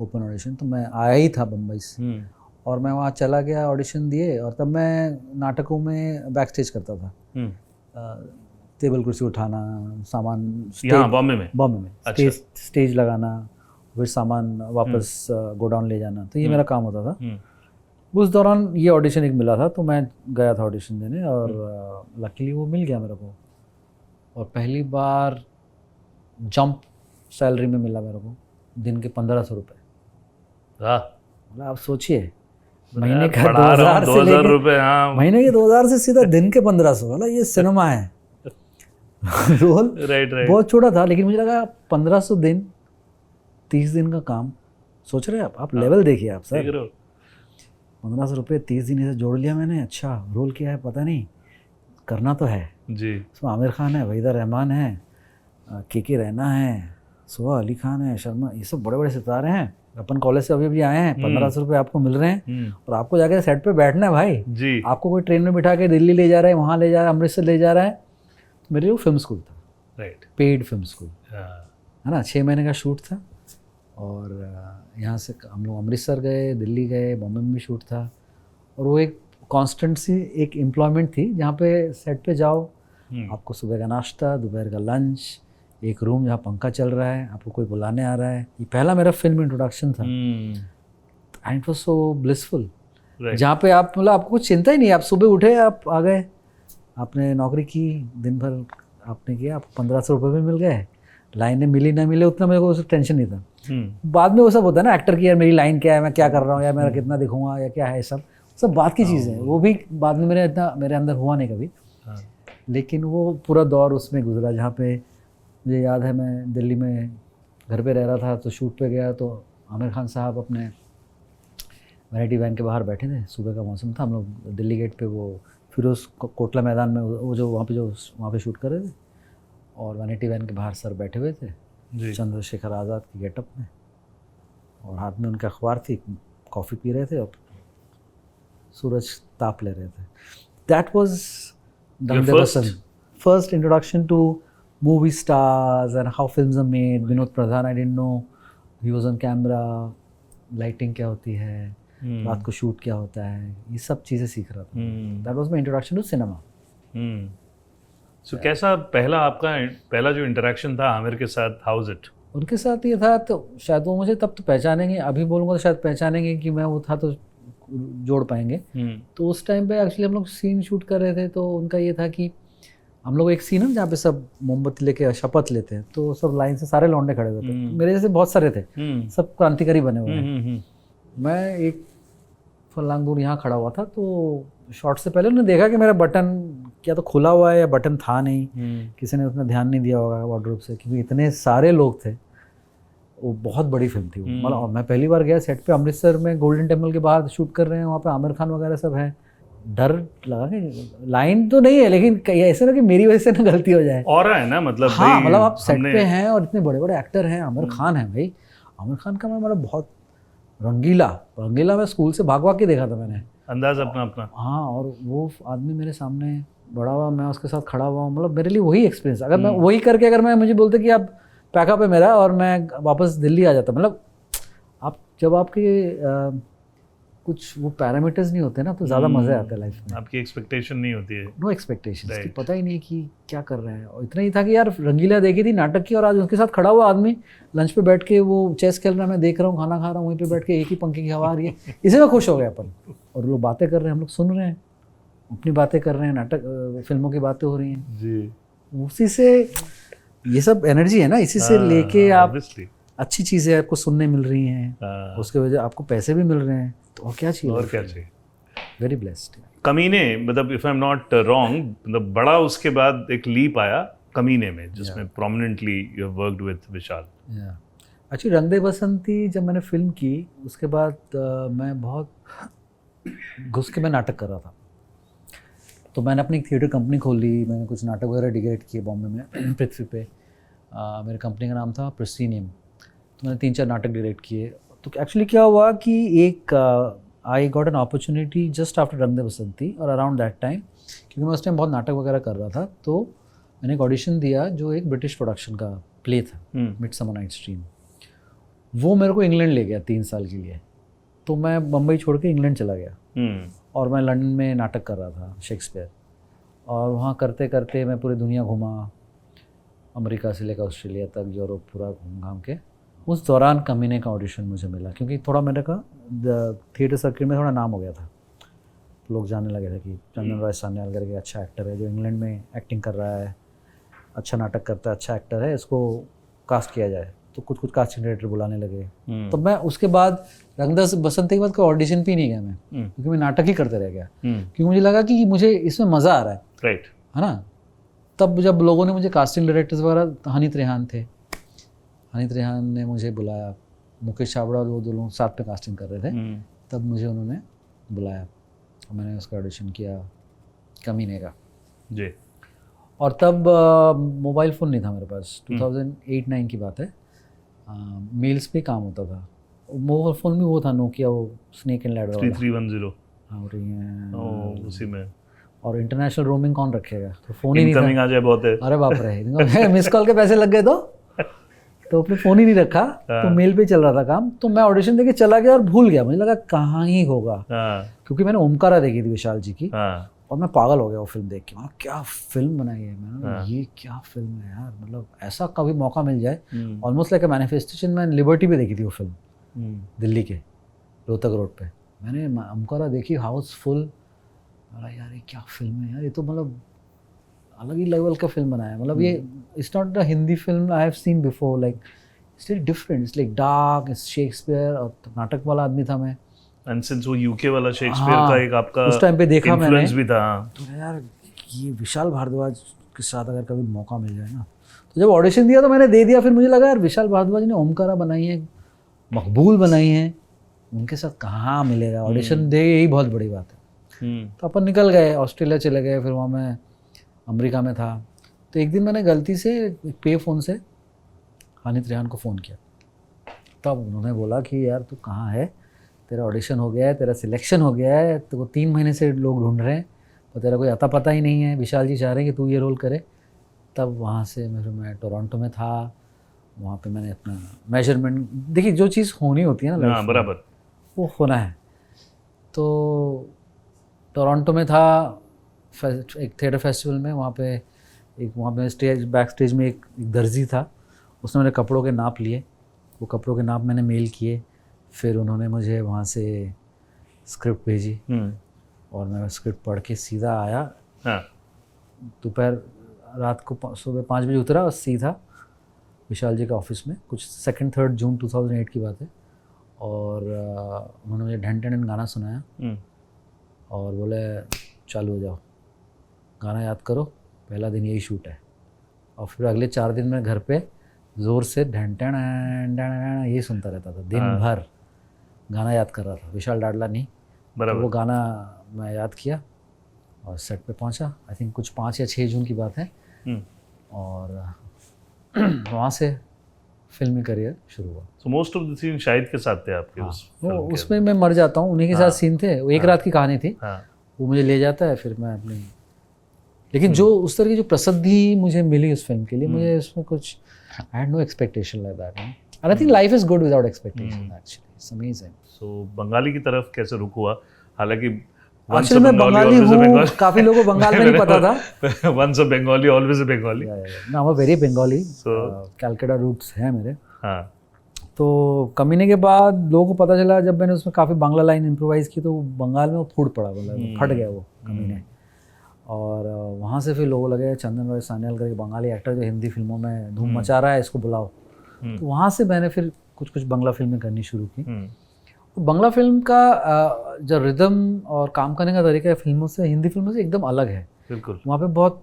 ओपन ऑडिशन, तो मैं आया ही था बम्बई से और मैं वहाँ चला गया, ऑडिशन दिए, और तब मैं नाटकों में बैक स्टेज करता था। टेबल कुर्सी उठाना, सामान बॉम्बे में अच्छा। स्टेज लगाना, फिर सामान वापस गोडाउन ले जाना, तो ये मेरा काम होता था। उस दौरान ये ऑडिशन एक मिला था, तो मैं गया था ऑडिशन देने और लकीली वो मिल गया मेरे को, और पहली बार जंप सैलरी में मिला मेरे को, दिन के 1500 रुपये। मतलब आप सोचिए, महीने का 2000 से लेके, हाँ। महीने के 2000 से सीधा दिन के 1500, मतलब ये सिनेमा है। रोल राइट बहुत छोटा था, लेकिन मुझे लगा 1500 दिन, 30 दिन का काम, सोच रहे हैं आप लेवल देखिए आप सर। 1500 रुपये 30 दिन से जोड़ लिया मैंने। अच्छा, रोल क्या है पता नहीं, करना तो है जी। उसमें आमिर खान है, वहीदा रहमान है, के रैना है, सोहा अली खान है, शर्मा, ये सब बड़े बड़े सितारे हैं। अपन कॉलेज से अभी आए हैं, 1500 रुपये आपको मिल रहे हैं और आपको जाके सेट पे बैठना है भाई जी। आपको कोई ट्रेन में बिठा के दिल्ली ले जा रहा है, वहाँ ले जा रहा है, अमृतसर ले जा रहा है। मेरे लिए वो फिल्म स्कूल था, राइट, पेड फिल्म स्कूल है ना। 6 महीने का शूट था और यहाँ से हम लोग अमृतसर गए, दिल्ली गए, बॉम्बे में भी शूट था, और वो एक कांस्टेंट सी एक एम्प्लॉयमेंट थी जहाँ पे सेट पे जाओ, आपको सुबह का नाश्ता, दोपहर का लंच, एक रूम जहाँ पंखा चल रहा है, आपको कोई बुलाने आ रहा है। ये पहला मेरा फिल्म इंट्रोडक्शन था and it was so blissful, जहाँ पे आप मतलब आपको कुछ चिंता ही नहीं, आप सुबह उठे, आप आ गए, आपने नौकरी की, दिन भर आपने किया, आपको 1500 रुपये भी मिल गए, लाइनें मिली ना मिले उतना मेरे को उसका टेंशन नहीं था। बाद में वो सब होता है ना एक्टर की, यार मेरी लाइन क्या है, मैं क्या कर रहा हूँ, या मेरा कितना दिखूंगा, या क्या है, सब बात की चीज़ है। वो भी बाद में मेरे अंदर हुआ नहीं कभी, लेकिन वो पूरा दौर उसमें गुजरा जहाँ पे मुझे याद है मैं दिल्ली में घर पे रह रहा था, तो शूट पे गया तो आमिर खान साहब अपने वैनिटी वैन के बाहर बैठे थे, सुबह का मौसम था, हम लोग दिल्ली गेट पे वो फिरोज कोटला मैदान में वो जो वहाँ पे शूट कर रहे थे, और वैनिटी वैन के बाहर सर बैठे हुए थे चंद्रशेखर आज़ाद की गेटअप में, और हाथ में उनका अखबार थी, कॉफ़ी पी रहे थे और सूरज ताप ले रहे थे। That was first introduction to movie stars and how films are made. Vinod Pradhan, I didn't know he was on camera. Lighting क्या होती है, रात को शूट क्या होता है, ये सब चीज़ें सीख रहा था. That was my introduction to cinema. सो कैसा पहला जो इंटरेक्शन था आमिर के साथ, हाउ इज इट? उनके साथ ये था, तो शायद वो मुझे तब तो पहचानेंगे, अभी बोलूँगा तो शायद पहचानेंगे कि मैं वो था तो जोड़ पाएंगे. तो उस टाइम पे एक्चुअली हम लोग सीन शूट कर रहे थे, तो उनका ये था कि हम लोग एक सीन है जहाँ पे सब मोमबत्ती लेके शपथ लेते हैं, तो सब लाइन से सारे लौंडे खड़े हुए थे. मेरे जैसे बहुत सारे थे, सब क्रांतिकारी बने हुए हैं. मैं एक फलांग दूर यहाँ खड़ा हुआ था, तो शॉट से पहले उन्होंने देखा कि मेरा बटन क्या तो खुला हुआ है या बटन था नहीं. किसी ने उतना ध्यान नहीं दिया होगा वार्डरोब से, क्योंकि इतने सारे लोग थे. वो बहुत बड़ी फिल्म थी वो. मतलब मैं पहली बार गया सेट पे, अमृतसर में गोल्डन टेम्पल के बाहर शूट कर रहे हैं, वहाँ पे आमिर खान वगैरह सब है. डर लगा कि लाइन तो नहीं है, लेकिन ऐसा ना कि मेरी वजह से ना गलती हो जाए. और है ना, मतलब हाँ, मतलब आप सेट पे हैं और इतने बड़े बड़े एक्टर हैं. आमिर खान है भाई, आमिर खान का मैं मतलब बहुत रंगीला मैं स्कूल से भाग के देखा था मैंने, अंदाज अपना. हाँ, और वो आदमी मेरे सामने बड़ा हुआ, मैं उसके साथ खड़ा हुआ. मतलब मेरे लिए वही एक्सपीरियंस. अगर मैं वही करके अगर मैं मुझे बोलते कि आप पैकअप है मेरा और मैं वापस दिल्ली आ जाता, मतलब आप जब आपके कुछ वो पैरामीटर्स नहीं होते ना, तो ज़्यादा मज़े आते हैं लाइफ में. आपकी एक्सपेक्टेशन नहीं होती है. नो एक्सपेक्टेशंस, कि पता ही नहीं कि क्या कर रहे हैं. और इतना ही था कि यार रंगीला देखी थी नाटक की, और आज उसके साथ खड़ा हुआ आदमी लंच पे बैठ के वो चेस खेल रहा है, मैं देख रहा हूँ, खाना खा रहा हूँ, वहीं पे बैठ के एक ही पंखे की हवा आ रही है. इसी में खुश हो गए अपन. और लोग बातें कर रहे हैं, हम लोग सुन रहे हैं, अपनी बातें कर रहे हैं, नाटक फिल्मों की बातें हो रही हैं जी. उसी से ये सब एनर्जी है ना, इसी से लेके आप अच्छी चीज़ें आपको सुनने मिल रही हैं, उसके वजह आपको पैसे भी मिल रहे हैं, तो और क्या चाहिए. Very blessed. कमीने, मतलब if I am not wrong, मतलब बड़ा उसके बाद एक लीप आया कमीने में, जिसमें prominently you have worked with Vishal. Actually रंग दे बसंती जब मैंने फिल्म की, उसके बाद मैं बहुत घुस के मैं नाटक कर रहा था. तो मैंने अपनी एक थिएटर कंपनी खोल ली, मैंने कुछ नाटक वगैरह डिग्रेड किए बॉम्बे में पृथ्वी पे. मेरी कंपनी का नाम था प्रेस्टीनियम. तो मैंने 3-4 नाटक डायरेक्ट किए. तो एक्चुअली क्या हुआ कि एक I got an opportunity just after रंग दे बसंती और अराउंड दैट टाइम, क्योंकि मैं उस टाइम बहुत नाटक वगैरह कर रहा था. तो मैंने एक ऑडिशन दिया जो एक ब्रिटिश प्रोडक्शन का प्ले था, मिडसमर नाइट्स ड्रीम. वो मेरे को इंग्लैंड ले गया 3 साल के लिए. तो मैं मुंबई छोड़ के इंग्लैंड चला गया, और मैं लंदन में नाटक कर रहा था शेक्सपियर. और वहाँ करते करते मैं पूरी दुनिया घूमा, अमेरिका से लेकर ऑस्ट्रेलिया तक, यूरोप पूरा घूम घाम के. उस दौरान कमीने का ऑडिशन मुझे मिला, क्योंकि थोड़ा मेरे का थिएटर सर्किट में थोड़ा नाम हो गया था. लोग जानने लगे थे कि चंदन रॉय सान्याल करके अच्छा एक्टर है जो इंग्लैंड में एक्टिंग कर रहा है, अच्छा नाटक करता है, अच्छा एक्टर है, इसको कास्ट किया जाए. तो कुछ कास्टिंग डायरेक्टर बुलाने लगे. तो मैं उसके बाद रंग दे बसंती के बाद कोई ऑडिशन भी नहीं गया मैं, क्योंकि मैं नाटक ही करते रह गया. क्योंकि मुझे लगा कि मुझे इसमें मज़ा आ रहा है. राइट, है ना. तब जब लोगों ने मुझे कास्टिंग डायरेक्टर्स वगैरह, हनीत रेहान ने मुझे बुलाया, मुकेश छाबड़ा और वो 2 लोग साथ में कास्टिंग कर रहे थे. तब मुझे उन्होंने बुलाया और मैंने उसका ऑडिशन किया कमीने का जी. और तब मोबाइल फ़ोन नहीं था मेरे पास. 2008-9 की बात है. मेल्स पे काम होता था. मोबाइल फ़ोन भी वो था नोकिया, वो स्नेक एंड लैडर 3310. हाँ, और ये उसी में. और इंटरनेशनल रोमिंग कौन रखेगा, तो फ़ोन ही नहीं इनकमिंग आ जाए बहुत है. अरे बाप रे, मिस कॉल के पैसे लग गए तो अपने फ़ोन ही नहीं रखा. तो मेल पे चल रहा था काम. तो मैं ऑडिशन देके चला गया और भूल गया. मुझे लगा कहाँ ही होगा, क्योंकि मैंने ओमकारा देखी थी विशाल जी की, और मैं पागल हो गया वो फिल्म देख के. क्या फिल्म बनाई है. मैंने ये क्या फिल्म है यार, मतलब ऐसा कभी मौका मिल जाए. Almost like a manifestation. मैंने लिबर्टी पे देखी थी वो फिल्म, दिल्ली के रोहतक रोड पे. मैंने ओमकारा देखी, हाउसफुल. यार ये क्या फिल्म है यार, ये तो मतलब अलग ही लेवल का फिल्म बनाया. मतलब ये it's not the Hindi film I have seen before. Like it's very different, it's like dark, it's Shakespeare. और नाटक वाला आदमी था मैं, एंड सिंस वो यूके वाला शेक्सपियर का एक आपका उस टाइम पे देखा मैंने भी था. तो यार ये विशाल भारद्वाज के साथ अगर कभी मौका मिल जाए ना. तो जब ऑडिशन दिया तो मैंने दे दिया. फिर मुझे लगा यार विशाल भारद्वाज ने ओमकारा बनाई है, मकबूल बनाई है, उनके साथ कहाँ मिलेगा ऑडिशन दे, यही बहुत बड़ी बात है. तो अपन निकल गए, ऑस्ट्रेलिया चले गए. फिर वहाँ मैं अमेरिका में था. तो एक दिन मैंने गलती से एक पे फ़ोन से हनीत रेहान को फ़ोन किया. तब उन्होंने बोला कि यार तू कहाँ है, तेरा ऑडिशन हो गया है, तेरा सिलेक्शन हो गया है, तो 3 महीने से लोग ढूंढ रहे हैं, और तेरा कोई अता पता ही नहीं है, विशाल जी चाह रहे हैं कि तू ये रोल करे। तब वहाँ से मैं टोरंटो में था, वहाँ पे मैंने अपना मेजरमेंट देखिए, जो चीज़ होनी होती है ना लाइफ हाँ में, बराबर। वो होना है। तो टोरंटो में था एक थिएटर फेस्टिवल में, वहाँ पे स्टेज बैक स्टेज में एक दर्जी था, उसने मेरे कपड़ों के नाप लिए, वो कपड़ों के नाप मैंने मेल किए, फिर उन्होंने मुझे वहाँ से स्क्रिप्ट भेजी और मैं स्क्रिप्ट पढ़ के सीधा आया। हाँ। दोपहर रात को सुबह 5 बजे उतरा और सीधा विशाल जी के ऑफिस में, कुछ 2-3 जून 2008 की बात है। और उन्होंने मुझे ढन ढन गाना सुनाया और बोले चालू हो जाओ, गाना याद करो, पहला दिन यही शूट है। और फिर अगले 4 दिन मैं घर पे ज़ोर से ढन ढन यही सुनता रहता था दिन भर, गाना याद कर रहा था, विशाल डाडला नहीं। तो वो गाना मैं याद किया और सेट पे पहुंचा, आई थिंक कुछ 5 या 6 जून की बात है। और वहाँ से फिल्मी करियर शुरू हुआ। So most of the scene Shahid के साथ थे आपके? उसमें मैं मर जाता हूँ, उन्हीं के साथ सीन थे। वो एक रात की कहानी थी। वो मुझे ले जाता है, फिर मैं अपनी, लेकिन जो उस तरह की जो प्रसिद्धि मुझे मिली उस फिल्म के लिए, मुझे उसमें कुछ I had no expectation like that, and I think life is good without expectation, actually it's amazing. So Bengali की तरफ कैसे रुख हुआ? हालांकि एक्चुअली मैं बंगाली हूँ, काफी लोगों को बंगाल में नहीं पता था। Once a Bengali always a Bengali. ना वो वेरी बंगाली, कैलकाटा रूट्स हैं मेरे। हाँ। तो कमीने के बाद लोगों को पता चला, जब मैंने उसमें काफ़ी बांग्ला लाइन इम्प्रोवाइज़ की, तो बंगाल में वो फूट पड़ा, मतलब फट गया वो कमीने। और वहाँ से फिर लोगों लगे चंदन रॉय सान्याल करके बंगाली एक्टर जो हिंदी फिल्मों में धूम मचा रहा है, इसको बुलाओ। तो वहाँ से मैंने फिर कुछ बांग्ला फिल्में करनी शुरू की। तो बांग्ला फिल्म का जो रिदम और काम करने का तरीका है फिल्मों से, हिंदी फिल्मों से एकदम अलग है। बिल्कुल। वहाँ पे बहुत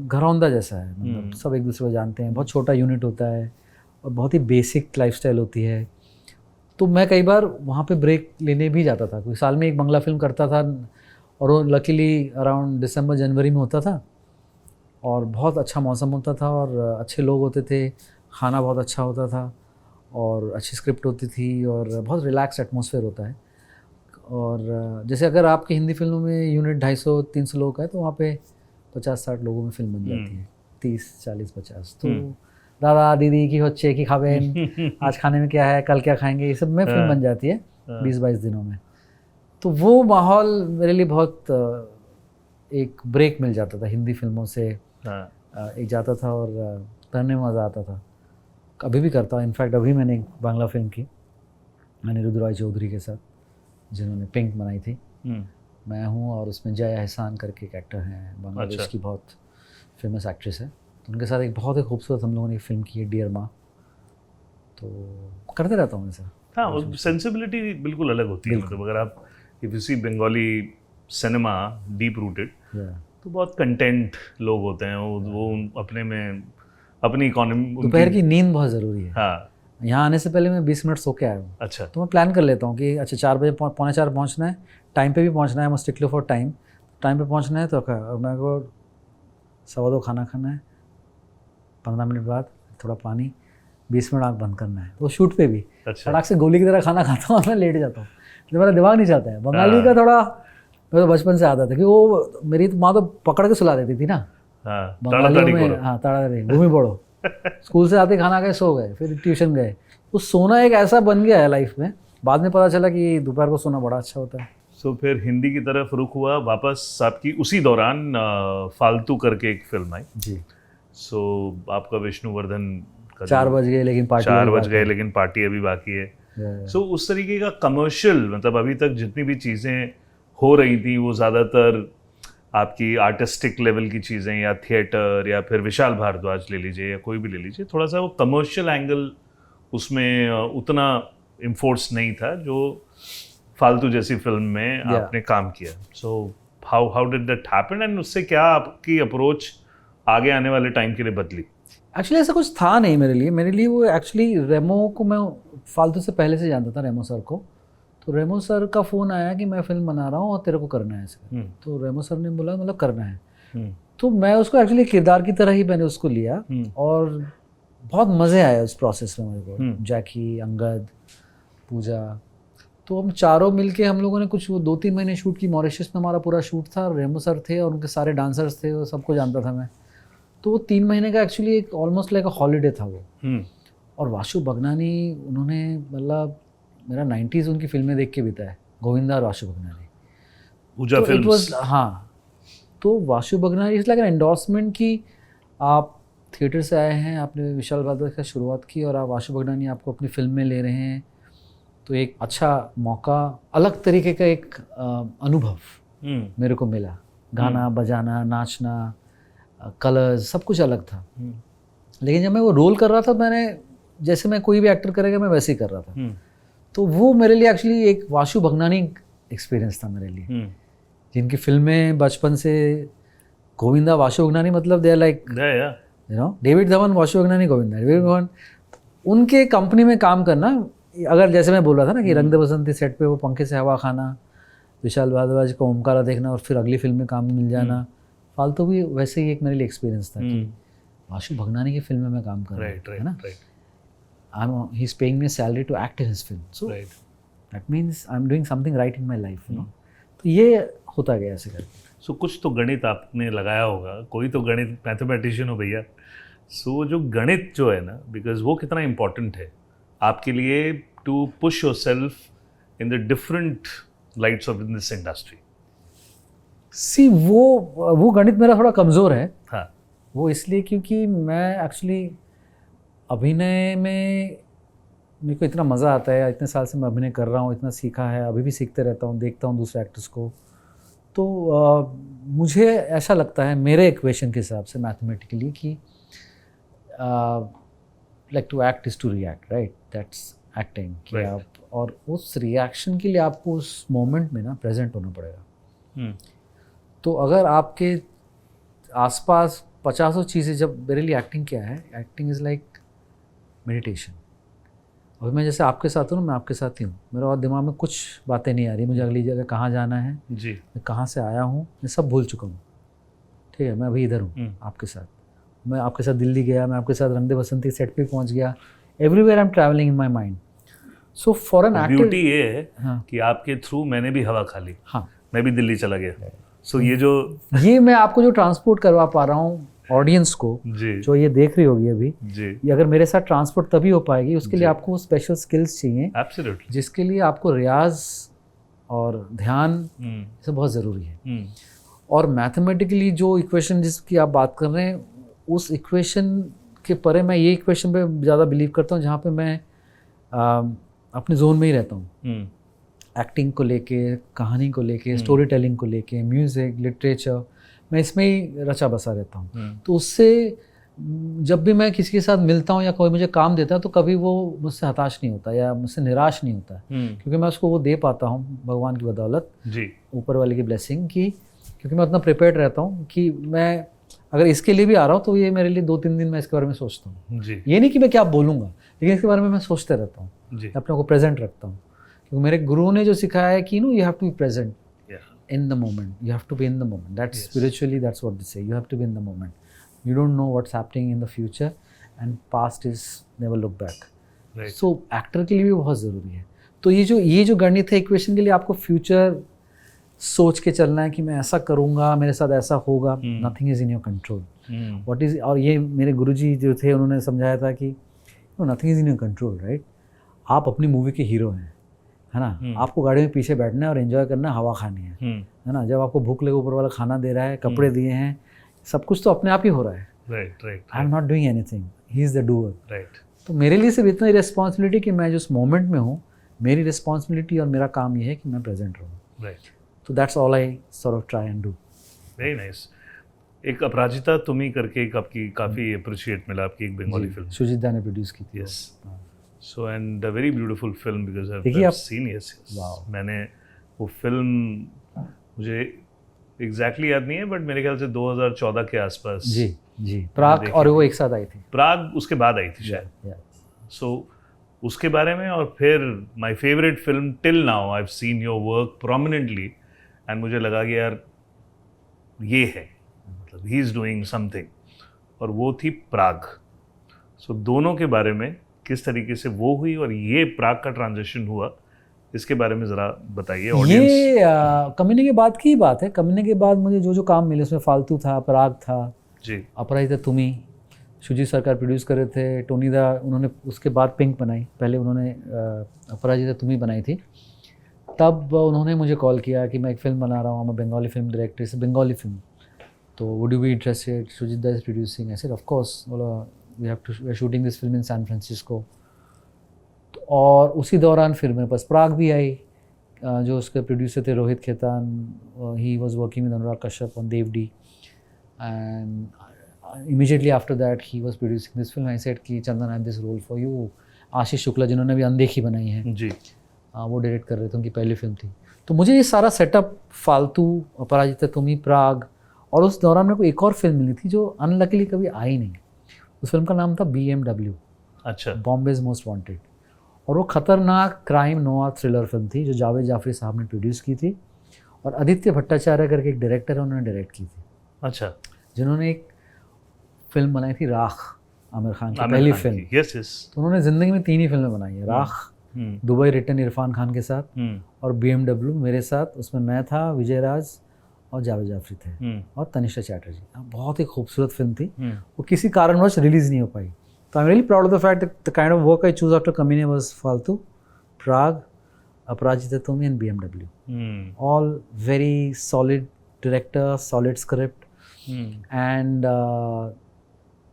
घरौंदा जैसा है, मतलब सब एक दूसरे को जानते हैं, बहुत छोटा यूनिट होता है और बहुत ही बेसिक लाइफस्टाइल होती है। तो मैं कई बार वहाँ पे ब्रेक लेने भी जाता था, कोई साल में एक बांग्ला फिल्म करता था, और वो लकीली अराउंड दिसंबर जनवरी में होता था और बहुत अच्छा मौसम होता था और अच्छे लोग होते थे, खाना बहुत अच्छा होता था और अच्छी स्क्रिप्ट होती थी और बहुत रिलैक्स एटमॉस्फेयर होता है। और जैसे अगर आपकी हिंदी फिल्मों में यूनिट 250-300 लोग का है, तो वहाँ पे 50-60 लोगों में फिल्म बन जाती है, 30-40-50। तो दादा दीदी की होच्छे की खाबेन, आज खाने में क्या है, कल क्या खाएंगे, ये सब में फिल्म बन जाती है 20-22 दिनों में। तो वो माहौल मेरे लिए बहुत एक ब्रेक मिल जाता था हिंदी फिल्मों से। एक जाता था और करने में मज़ा आता था, अभी भी करता हूँ। इनफैक्ट अभी मैंने एक बांग्ला फिल्म की अनिरुद्ध रॉय चौधरी के साथ, जिन्होंने पिंक बनाई थी। मैं हूँ और उसमें जया एहसान करके एक एक्टर हैं, बांग्लादेश की बहुत फेमस एक्ट्रेस है। तो उनके साथ एक बहुत ही खूबसूरत हम लोगों ने एक फिल्म की है, डियर माँ। तो करते रहता हूँ ऐसा। हाँ, सेंसिबिलिटी बिल्कुल अलग होती है। मतलब अगर आप if you see Bengali cinema deep rooted, तो बहुत कंटेंट लोग होते हैं, वो अपने में अपनी इकोनॉमी, दोपहर की नींद बहुत ज़रूरी है। हाँ, यहाँ आने से पहले मैं 20 मिनट सो के आया हूँ। अच्छा। तो मैं प्लान कर लेता हूँ कि अच्छा 4 बजे 3:45 पहुँचना है, टाइम पे भी पहुँचना है, मैं स्टिकलर फॉर टाइम पे पहुँचना है। तो मेरे को 2:15 खाना खाना है, 15 मिनट बाद थोड़ा पानी, 20 मिनट आँख बंद करना है। वो शूट पे भी सड़क से गोली की तरह खाना खाता हूँ, मैं लेट जाता हूँ, तो मेरा दिमाग नहीं चाहता है। बंगाली का थोड़ा मेरे तो बचपन से आदत है कि वो मेरी माँ तो पकड़ के सुला देती थी ना बंगालियों में। हाँ, ताड़ाताड़ी घूमी पड़ो, स्कूल से आते खाना गए, सो गए, फिर ट्यूशन गए। तो सोना एक ऐसा बन गया है लाइफ में, बाद में पता चला कि दोपहर को सोना बड़ा अच्छा होता है। सो फिर हिंदी की तरफ रुख हुआ वापस आपकी, उसी दौरान फालतू करके एक फिल्म आई जी। सो आपका विष्णुवर्धन का 4 बज गए लेकिन पार्टी 4 बज गए लेकिन पार्टी अभी बाकी है। सो उस तरीके का कमर्शियल, मतलब अभी तक जितनी भी चीज़ें हो रही थी वो ज़्यादातर आपकी आर्टिस्टिक लेवल की चीज़ें, या थिएटर, या फिर विशाल भारद्वाज ले लीजिए या कोई भी ले लीजिए, थोड़ा सा वो कमर्शियल एंगल उसमें उतना इन्फोर्स नहीं था जो फालतू जैसी फिल्म में आपने काम किया। So how did that happen, and उससे क्या आपकी अप्रोच आगे आने वाले टाइम के लिए बदली? एक्चुअली ऐसा कुछ था नहीं मेरे लिए वो एक्चुअली रेमो को मैं फालतू से पहले से जानता था, रेमो सर को। तो रेमो सर का फ़ोन आया कि मैं फिल्म बना रहा हूँ और तेरे को करना है ऐसे। तो रेमो सर ने बोला मतलब करना है। तो मैं उसको एक्चुअली किरदार की तरह ही मैंने उसको लिया और बहुत मज़े आए उस प्रोसेस में मेरे को। जैकी, अंगद, पूजा, तो हम चारों मिलके हम लोगों ने कुछ वो 2-3 महीने शूट की। मॉरिशस में हमारा पूरा शूट था, रेमो सर थे और उनके सारे डांसर्स थे, वो सबको जानता था मैं। तो वो 3 महीने का एक्चुअली एक ऑलमोस्ट लाइक अ हॉलीडे था वो। और वाशु भगनानी उन्होंने मतलब मेरा 90s उनकी फिल्में देख के बीता है, गोविंदा और वाशु भगनानी। पूजा तो इट फिल्म्स। वाज, हाँ, तो Vashu Bhagnani is like an endorsement कि आप थिएटर से आए हैं, आपने विशाल भारद्वाज का शुरुआत की और आप वाशु भगनानी आपको अपनी फिल्म में ले रहे हैं, तो एक अच्छा मौका, अलग तरीके का एक अनुभव मेरे को मिला। गाना बजाना, नाचना, कलर्स, सब कुछ अलग था। लेकिन जब मैं वो रोल कर रहा था, मैंने जैसे मैं कोई भी एक्टर करेगा मैं वैसे ही कर रहा था। तो वो मेरे लिए एक्चुअली एक वाशु भगनानी एक्सपीरियंस था मेरे लिए, जिनकी फिल्में बचपन से गोविंदा वाशु भगनानी, मतलब they are like you know David Dhawan, Vashu Bhagnani, Govinda, David Dhawan, उनके कंपनी में काम करना। अगर जैसे मैं बोल रहा था ना कि रंग दे बसंती सेट पे वो पंखे से हवा खाना, विशाल भारद्वाज का ओमकारा देखना और फिर अगली फिल्म में काम मिल जाना, फालतू भी वैसे ही एक मेरे लिए एक्सपीरियंस था कि वाशु भगनानी की फिल्म में मैं काम कर रहा हूँ, है ना। He is paying me salary to act in his film, so that means I am doing something right in my life, you know. तो ये होता गया ऐसे करके। सो कुछ तो गणित आपने लगाया होगा, कोई तो गणित, मैथमेटिशियन हो भैया। सो जो गणित जो है ना, बिकॉज वो कितना इम्पोर्टेंट है आपके लिए to push yourself in the different lights of this industry. See वो गणित मेरा थोड़ा कमज़ोर है। हाँ, वो इसलिए क्योंकि मैं एक्चुअली अभिनय में मेरे को इतना मज़ा आता है, इतने साल से मैं अभिनय कर रहा हूँ, इतना सीखा है, अभी भी सीखते रहता हूँ, देखता हूँ दूसरे एक्टर्स को। तो मुझे ऐसा लगता है मेरे इक्वेशन के हिसाब से मैथमेटिकली कि like to act is to react, right, that's acting कि Right. आप, और उस रिएक्शन के लिए आपको उस मोमेंट में ना प्रेजेंट होना पड़ेगा। तो अगर आपके आसपास 50 चीज़ें, जब मेरे लिए एक्टिंग क्या है, एक्टिंग इज़ लाइक मेडिटेशन। अभी मैं जैसे आपके साथ हूँ ना, मैं आपके साथ ही हूँ, मेरे और दिमाग में कुछ बातें नहीं आ रही, मुझे अगली जगह कहाँ जाना है जी, मैं कहाँ से आया हूँ, मैं सब भूल चुका हूँ। ठीक है, मैं अभी इधर हूँ आपके साथ, मैं आपके साथ दिल्ली गया, मैं आपके साथ रंग दे बसंती सेट पे पहुँच गया, everywhere I am travelling in my mind. So for an actor, beauty ये है हाँ, कि आपके थ्रू मैंने भी हवा खा ली, हाँ, मैं भी दिल्ली चला गया। सो ये जो ये मैं आपको जो ट्रांसपोर्ट करवा पा रहा हूँ ऑडियंस को, जी जो ये देख रही होगी अभी, जी, ये अगर मेरे साथ ट्रांसपोर्ट तभी हो पाएगी, उसके लिए आपको स्पेशल स्किल्स चाहिए, एब्सोल्युटली, जिसके लिए आपको रियाज और ध्यान ये बहुत ज़रूरी है। और मैथमेटिकली जो इक्वेशन जिसकी आप बात कर रहे हैं, उस इक्वेशन के परे मैं ये इक्वेशन पे ज़्यादा बिलीव करता हूँ, जहाँ पे मैं अपने जोन में ही रहता हूँ, एक्टिंग को लेके, कहानी को लेके, स्टोरी टेलिंग को लेके, म्यूज़िक, लिटरेचर, मैं इसमें ही रचा बसा रहता हूँ। तो उससे जब भी मैं किसी के साथ मिलता हूँ या कोई मुझे काम देता है, तो कभी वो मुझसे हताश नहीं होता या मुझसे निराश नहीं होता, क्योंकि मैं उसको वो दे पाता हूँ भगवान की बदौलत, जी, ऊपर वाले की ब्लेसिंग की, क्योंकि मैं उतना प्रिपेयर्ड रहता हूँ कि मैं अगर इसके लिए भी आ रहा हूँ तो ये मेरे लिए 2-3 दिन मैं इसके बारे में सोचता हूँ। जी, ये नहीं कि मैं क्या बोलूँगा, लेकिन इसके बारे में मैं सोचते रहता हूँ, जी, अपने को प्रेजेंट रखता हूँ, क्योंकि मेरे गुरुओं ने जो सिखाया है कि you have to be present in the moment, you have to be in the moment, that's spiritually, that's what they say, you have to be in the moment, you don't know what's happening in the future and past is never look back, right. so actor के लिए भी बहुत ज़रूरी है। तो ये जो गणित है इक्वेशन के लिए, आपको फ्यूचर सोच के चलना है कि मैं ऐसा करूँगा, मेरे साथ ऐसा होगा, nothing is in your control, what is, और ये मेरे गुरुजी जो थे उन्होंने समझाया था कि nothing is in your control, right. आप अपनी मूवी के हीरो हैं, है ना, आपको गाड़ी में पीछे बैठना है और एंजॉय करना है, हवा खानी है ना। जब आपको भूख लगे, ऊपर वाला खाना दे रहा है, कपड़े दिए हैं, सब कुछ तो अपने आप ही हो रहा है, right, right, I am not doing anything, he is the doer, right. तो मेरे लिए सिर्फ इतना ही रिस्पॉन्सिबिलिटी कि मैं जिस मोमेंट में हूँ, मेरी रिस्पॉन्सिबिलिटी और मेरा काम ये है कि मैं प्रेजेंट रहूँ, राइट। तो that's all I sort of try and do. Very nice. एक अपराजिता तुम्ही करके एक आपकी काफ़ी अप्रिशिएट मिला, आपकी एक बंगाली फिल्म, सुजीत दा ने प्रोड्यूस की थी। Yes. So and a very beautiful film, because I देखिए हैव आप, सीन, यस, वाओ, मैंने वो फिल्म, मुझे एग्जैक्टली याद नहीं है, बट मेरे ख्याल से 2014 के आसपास, जी जी, प्राग और वो एक साथ आई थी, प्राग उसके बाद आई थी शायद। सो उसके बारे में, और फिर my favourite film till now, I have seen your work prominently, and मुझे लगा कि यार ये है, मतलब ही इज़ डूइंग समथिंग, और वो थी प्राग। सो दोनों के बारे में किस तरीके से वो हुई और ये प्राग का ट्रांजिशन हुआ, इसके बारे में ज़रा बताइए ऑडियंस। ये कमीने के बाद की ही बात है। कमीने के बाद मुझे जो जो काम मिले उसमें फालतू था, पराग था, जी अपराजिता तुमी, शुजी सरकार प्रोड्यूस कर रहे थे, टोनी दा, उन्होंने उसके बाद पिंक बनाई, पहले उन्होंने अपराजिता तुमी बनाई थी। तब उन्होंने मुझे कॉल किया कि मैं एक फ़िल्म बना रहा हूँ, मैं बंगाली फिल्म डायरेक्टर, इस बंगाली फिल्म, तो would you be interested, Sujit da is producing. I said of course, बोला we are shooting this film in San Francisco. और उसी दौरान फिर मेरे पास पराग भी आई, जो उसके प्रोड्यूसर थे Rohit Khetan, he was working with Anurag Kashyap on DevD, and immediately after that he was producing this film. I said कि चंदन, I have this role for you। Ashish Shukla जिन्होंने भी अनदेखी बनाई है, जी वो डायरेक्ट कर रहे थे, उनकी पहली फिल्म थी। तो मुझे ये सारा सेटअप, फालतू, अपराजिता तुमी, प्राग, और उस दौरान मेरे को एक और फिल्म मिली थी जो अनलकीली कभी आई नहीं। उस फिल्म का नाम था BMW, अच्छा बॉम्बेज मोस्ट वांटेड, और वो खतरनाक क्राइम नोआ थ्रिलर फिल्म थी जो जावेद जाफरी साहब ने प्रोड्यूस की थी, और आदित्य भट्टाचार्य करके एक डायरेक्टर है, उन्होंने डायरेक्ट की थी, अच्छा जिन्होंने एक फिल्म बनाई थी राख, आमिर खान की पहली फिल्म। यस यस तो उन्होंने ज़िंदगी में 3 ही फिल्में बनाई है, राख, दुबई रिटर्न इरफान खान के साथ, और BMW मेरे साथ। उसमें मैं था, विजय राज और जावेद जाफरी थे, और तनिष्का चैटर्जी। बहुत ही खूबसूरत फिल्म थी, वो किसी कारणवश रिलीज़ नहीं हो पाई। तो I am really proud of the fact that the kind of work I choose after Kaminey was Faltu, Prague, Aparajita Tumi and BMW। All very solid director, solid script. And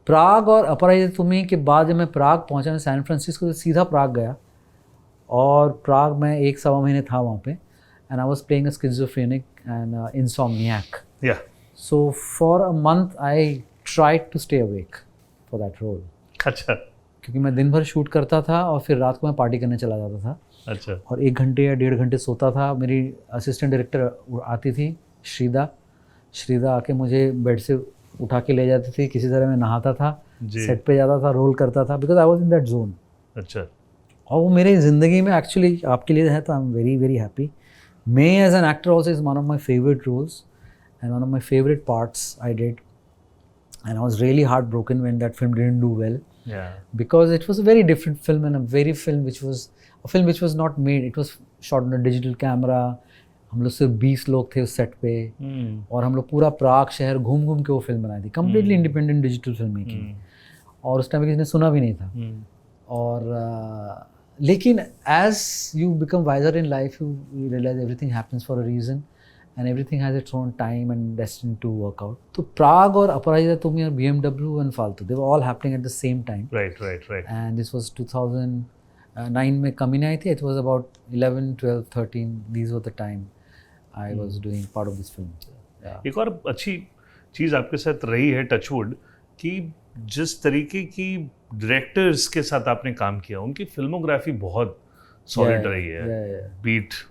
Prague और अपराजिता तुमी के बाद जब मैं प्राग पहुंचा, मैं सैन फ्रांसिस्को से सीधा प्राग गया, और प्राग में 1-1.25 महीने था वहाँ पे, and I was playing a schizophrenic and insomniac. Yeah so for a month I tried to stay awake for that role, अच्छा क्योंकि मैं दिन भर शूट करता था और फिर रात को मैं पार्टी करने चला जाता था, अच्छा और 1 घंटे या 1.5 घंटे सोता था। मेरी असिस्टेंट डायरेक्टर आती थी, श्रीदा आके मुझे बेड से उठा के ले जाती थी, किसी तरह मैं नहाता था, सेट पे जाता था, रोल करता था, because I was in that zone. अच्छा और वो मेरी ज़िंदगी में एक्चुअली आपके लिए है, तो I am very very happy. May as an actor also is one of my favourite roles and one of my favourite parts I did, and I was really heart broken when that film didn't do well, because it was a very different film and a very film which was not made, it was shot on a digital camera। हम लोग सिर्फ 20 लोग थे उस set पे, और हम लोग पूरा प्राग शहर घूम घूम के वो फिल्म बनाई थी, completely independent digital film making, और उस टाइम किसी ने सुना भी नहीं था। और लेकिन as you become wiser in life, you realise everything happens for a reason and everything has its own time and destiny to work out. So Prague और अपराजिता तुमी और BMW and फालतू, they were all happening at the same time. Right. And this was 2009 में कमीने आई थी। It was about 11, 12, 13. These were the time I was doing part of this film. Yeah. एक और अच्छी चीज़ आपके साथ रही है टचवुड, कि जिस तरीके की डायरेक्टर्स के साथ आपने काम किया, उनकी फिल्मोग्राफी बहुत सॉलिड रही है। बीट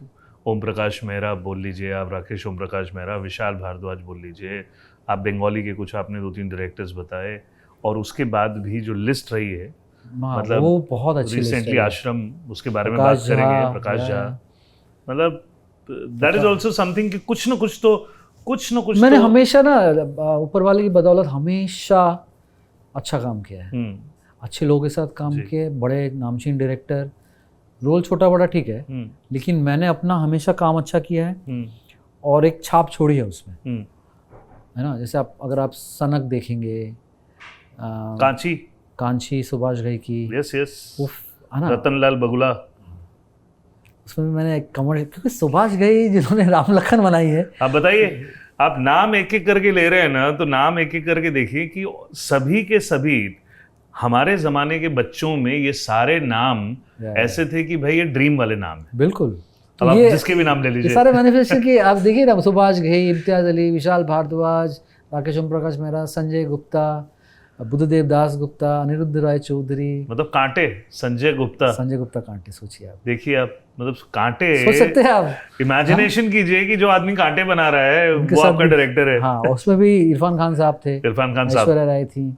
ओम प्रकाश मेहरा बोल लीजिए, आप राकेश ओम प्रकाश मेहरा, विशाल भारद्वाज बोल लीजिए, आप बंगाली के कुछ आपने 2-3 डायरेक्टर्स बताए, और उसके बाद भी जो लिस्ट रही है, मतलब वो बहुत अच्छी रिसेंटली आश्रम, उसके बारे में बात करेंगे, प्रकाश झा, मतलब दैट इज ऑल्सो समथिंग कि कुछ ना कुछ मैंने हमेशा ना ऊपर वाले की बदौलत हमेशा अच्छा काम किया है, अच्छे लोगों के साथ काम किए, बड़े नामचीन डायरेक्टर, रोल छोटा बड़ा ठीक है, लेकिन मैंने अपना हमेशा काम अच्छा किया है और एक छाप छोड़ी है उसमें, है ना। जैसे अगर आप सनक देखेंगे, कांची सुभाष घई की, यस है ना, रतनलाल बगुला, उसमें मैंने कमर, क्योंकि सुभाष घई जिन्होंने राम लखन बनाई है। आप बताइए, आप नाम एक एक करके ले रहे हैं ना, तो नाम एक एक करके देखिए कि सभी के सभी हमारे ज़माने के बच्चों में ये सारे नाम ऐसे थे कि भाई ये ड्रीम वाले नाम है। बिल्कुल, तो आप जिसके भी नाम ले लीजिए, सारे मैनिफेस्टो के आप देखिए ना, सुभाष घई, इम्तियाज अली, विशाल भारद्वाज, राकेश ओम प्रकाश मेहरा, संजय गुप्ता, बुद्धदेव दास गुप्ता, अनिरुद्ध राय चौधरी, मतलब कांटे, संजय गुप्ता कांटे, सोचिए आप, देखिए आप, मतलब कांटे सोच सकते हैं आप, इमेजिनेशन कीजिए कि जो आदमी कांटे बना रहा है वो आपका डायरेक्टर है। हाँ, उसमें भी इरफान खान साहब थे, ऐश्वर्या राय थी।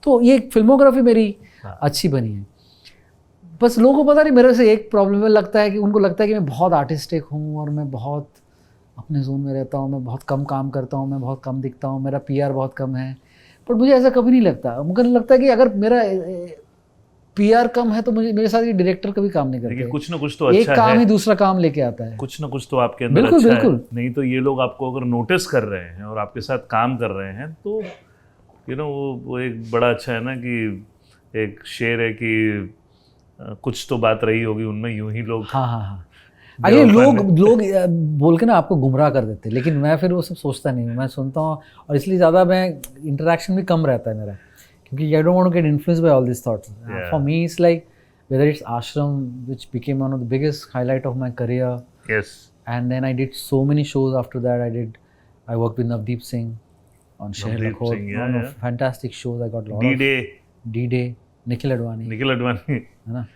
तो ये फिल्मोग्राफी मेरी अच्छी बनी है। बस लोगों को पता नहीं, मेरे से एक प्रॉब्लम लगता है कि उनको लगता है कि मैं बहुत आर्टिस्टिक हूँ और मैं बहुत अपने जोन में रहता हूँ, मैं बहुत कम काम करता हूँ, मैं बहुत कम दिखता हूँ, मेरा PR बहुत कम है। पर मुझे ऐसा कभी नहीं लगता। मुझे लगता है कि अगर मेरा पीआर कम है तो मुझे मेरे साथ ये डायरेक्टर कभी काम नहीं देखिए करते। कुछ ना कुछ तो अच्छा एक काम है, ही दूसरा काम लेके आता है। कुछ ना कुछ तो आपके अंदर बिल्कुल, अच्छा बिल्कुल। है। नहीं तो ये लोग आपको अगर नोटिस कर रहे हैं और आपके साथ काम कर रहे हैं तो वो एक बड़ा अच्छा है ना कि एक शेर है कि कुछ तो बात रही होगी उनमें, यूं ही लोग हाँ हाँ हाँ। अरे लोग बोल के ना आपको गुमराह कर देते हैं, लेकिन मैं फिर वो सब सोचता नहीं हूँ, मैं सुनता हूँ और इसलिए ज़्यादा मैं इंटरेक्शन भी कम रहता है मेरा, क्योंकि I don't want to get influenced by all this thoughts. For me it's like whether it's Ashram, which became one of the biggest highlight of my career. Yes. And then I did so many shows after that. I worked with Navdeep Singh on Sheher Navdeep Lakhot. Singh, yeah, yeah. Fantastic shows. I got a lot D-Day. of D-Day, Nikhil Advani, है ना।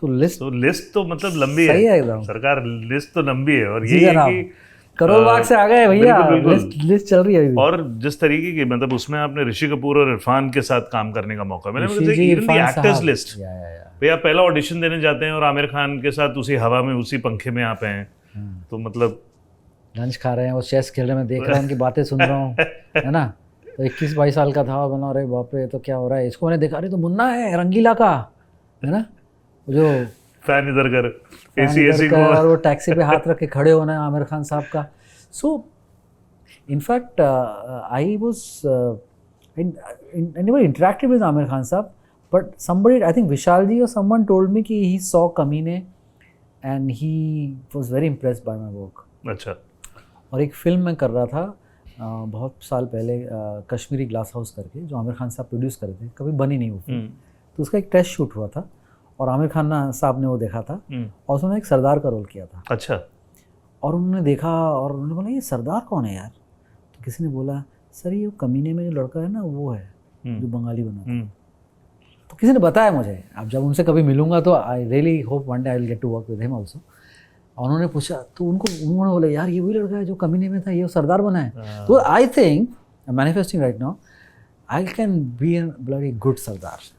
तो list तो मतलब लंबी सही है एकदम। सरकार, लिस्ट तो लंबी है और जी यही है जनाब, कि करोल बाग से आ गए भैया, बिल्कुल, बिल्कुल। लिस्ट चल रही है अभी। और जिस तरीके की मतलब उसमें आपने ऋषि कपूर और इरफान के साथ काम करने का मौका मिला, ऋषि जी, इवन द इरफान एक्टर्स साहब। लिस्ट, या। भैया पहला ऑडिशन देने जाते हैं और आमिर खान के साथ उसी हवा में उसी पंखे में आप हैं, तो मतलब लंच खा रहे हैं, वो चेस खेल रहे हैं, मैं देख रहा हूँ, उनकी बातें सुन रहा हूँ, है ना। तो 21-22 साल का था, बना रहे बाप रे, तो क्या हो रहा है, इसको मैंने देखा, अरे तो मुन्ना है रंगीला का, है ना, जो फैन इधर कर एसी को, और वो टैक्सी पे हाथ रख के खड़े होना है आमिर खान साहब का। So in fact I was I never interacted with Aamir Khan साहब, but somebody, I think Vishal ji or someone told me कि he saw कमीने and he was very impressed by my work. अच्छा। और एक फिल्म मैं कर रहा था बहुत साल पहले, कश्मीरी ग्लास हाउस करके, जो आमिर खान साहब प्रोड्यूस कर रहे थे, कभी बनी नहीं वो फिल्म, तो उसका एक टेस्ट शूट हुआ था और आमिर खान साहब ने वो देखा था और उसमें एक सरदार का रोल किया था। अच्छा। और उन्होंने देखा और उन्होंने बोला ये सरदार कौन है यार, तो किसी ने बोला सर ये कमीने में जो लड़का है ना वो है जो बंगाली बना था। तो किसी ने बताया मुझे, अब जब उनसे कभी मिलूंगा तो I really hope one day I will get to work with him also. और उन्होंने पूछा तो उन्होंने बोला यार ये वही लड़का है जो कमीने में था, ये सरदार बना है। तो I think manifesting right now I can be an bloody good sardar.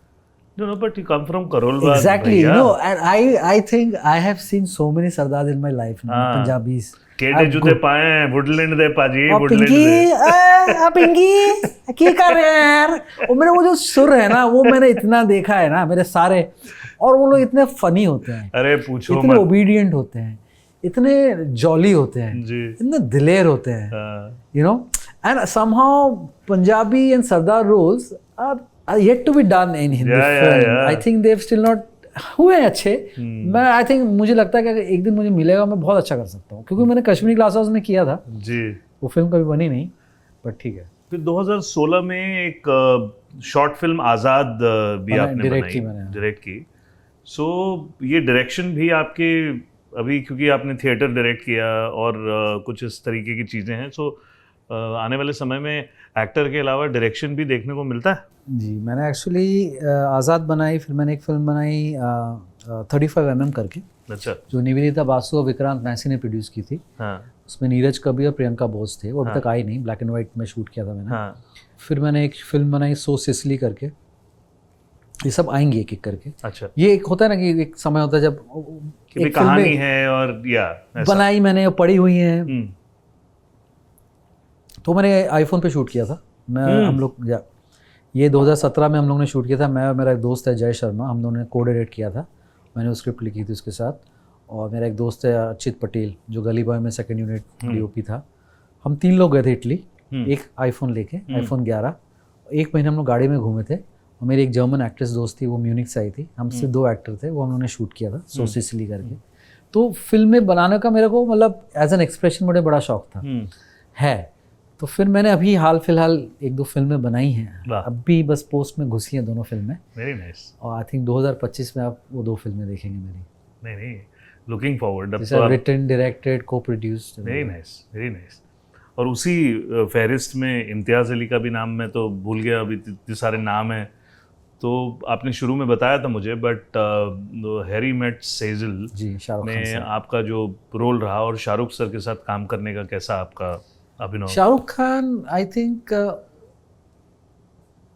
No, but you come from Karol Bagh. Exactly, you know, and I think I have seen so many sardars in my life, Punjabis. केटे जूते पाए हैं, Woodland दे पाजी, Woodland दे। पिंकी क्या कर रहे हैं यार? और मेरे वो जो सुर है ना, वो मैंने इतना देखा है ना मेरे सारे, और वो लोग इतने फनी होते हैं, अरे पूछो इतने ओबीडियंट होते हैं, इतने जॉली होते हैं, इतने दिलेर होते हैं, you know, and somehow Punjabi and Sardar roles are yet to be done in Hindi film. I think they've still not हुए अच्छे। मैं आई थिंक मुझे लगता है कि अगर एक दिन मुझे मिलेगा मैं बहुत अच्छा कर सकता हूँ, क्योंकि मैंने कश्मीरी ग्लास हाउस में किया था जी, वो फिल्म कभी बनी नहीं, बट ठीक है। फिर 2016 में एक शॉर्ट फिल्म आज़ाद भी आपने डायरेक्ट की। सो ये डायरेक्शन भी आपके अभी, क्योंकि आपने थिएटर डायरेक्ट किया और कुछ इस तरीके की चीज़ें हैं, सो आने वाले समय में एक्टर के अलावा डायरेक्शन भी देखने को मिलता है? जी, मैंने एक्चुअली आज़ाद बनाई, फिर मैंने एक फिल्म बनाई 35mm करके, अच्छा, जो निवेदिता बासु और विक्रांत मैसी ने प्रोड्यूस की थी। हाँ। उसमें नीरज कबीर और प्रियंका बोस थे, वो अभी तक आई नहीं, ब्लैक एंड वाइट में शूट किया था मैंने। हाँ। फिर मैंने एक फिल्म बनाई सो सिसली करके, ये सब आएंगी एक एक करके। अच्छा, ये एक होता है ना कि एक समय होता है जब एक कहानी है और या बनाई मैंने, पढ़ी हुई है, तो मैंने आईफोन पे शूट किया था हम लोग, ये 2017 में हम लोग ने शूट किया था। मैं और मेरा एक दोस्त है जय शर्मा, हम दोनों ने को डायरेक्ट किया था, मैंने स्क्रिप्ट लिखी थी उसके साथ, और मेरा एक दोस्त है अचित पटेल जो गली बॉय में सेकंड यूनिट डीओपी था। हम 3 लोग गए थे इटली, एक आईफोन लेके, आईफोन 11, 1 महीने हम लोग गाड़ी में घूमे थे, और मेरी एक जर्मन एक्ट्रेस दोस्त थी, वो म्यूनिक से आई थी, हम सिर्फ 2 एक्टर थे, वो हम लोगों ने शूट किया था सो सिसली करके। तो फिल्म में बनाने का मेरे को मतलब एज एन एक्सप्रेशन मुझे बड़ा शौक था है। तो फिर मैंने अभी हाल फिलहाल 1-2 फिल्में बनाई हैं, अभी बस पोस्ट में घुसी हैं दोनों फिल्में। Very nice. और आई थिंक 2025 में आप वो 2 फिल्में देखेंगे मेरी। नहीं, लुकिंग फॉरवर्ड। रिटन, डायरेक्टेड, को produced. Very nice, very nice. और उसी फहरिस्त में इम्तियाज़ अली का भी नाम मैं तो भूल गया, अभी इतने सारे नाम हैं, तो आपने शुरू में बताया था मुझे, बट हैरी मेट सेजल जी, शाहरुख में आपका जो रोल रहा, और शाहरुख सर के साथ काम करने का कैसा आपका अभिनव? Shahrukh Khan, I think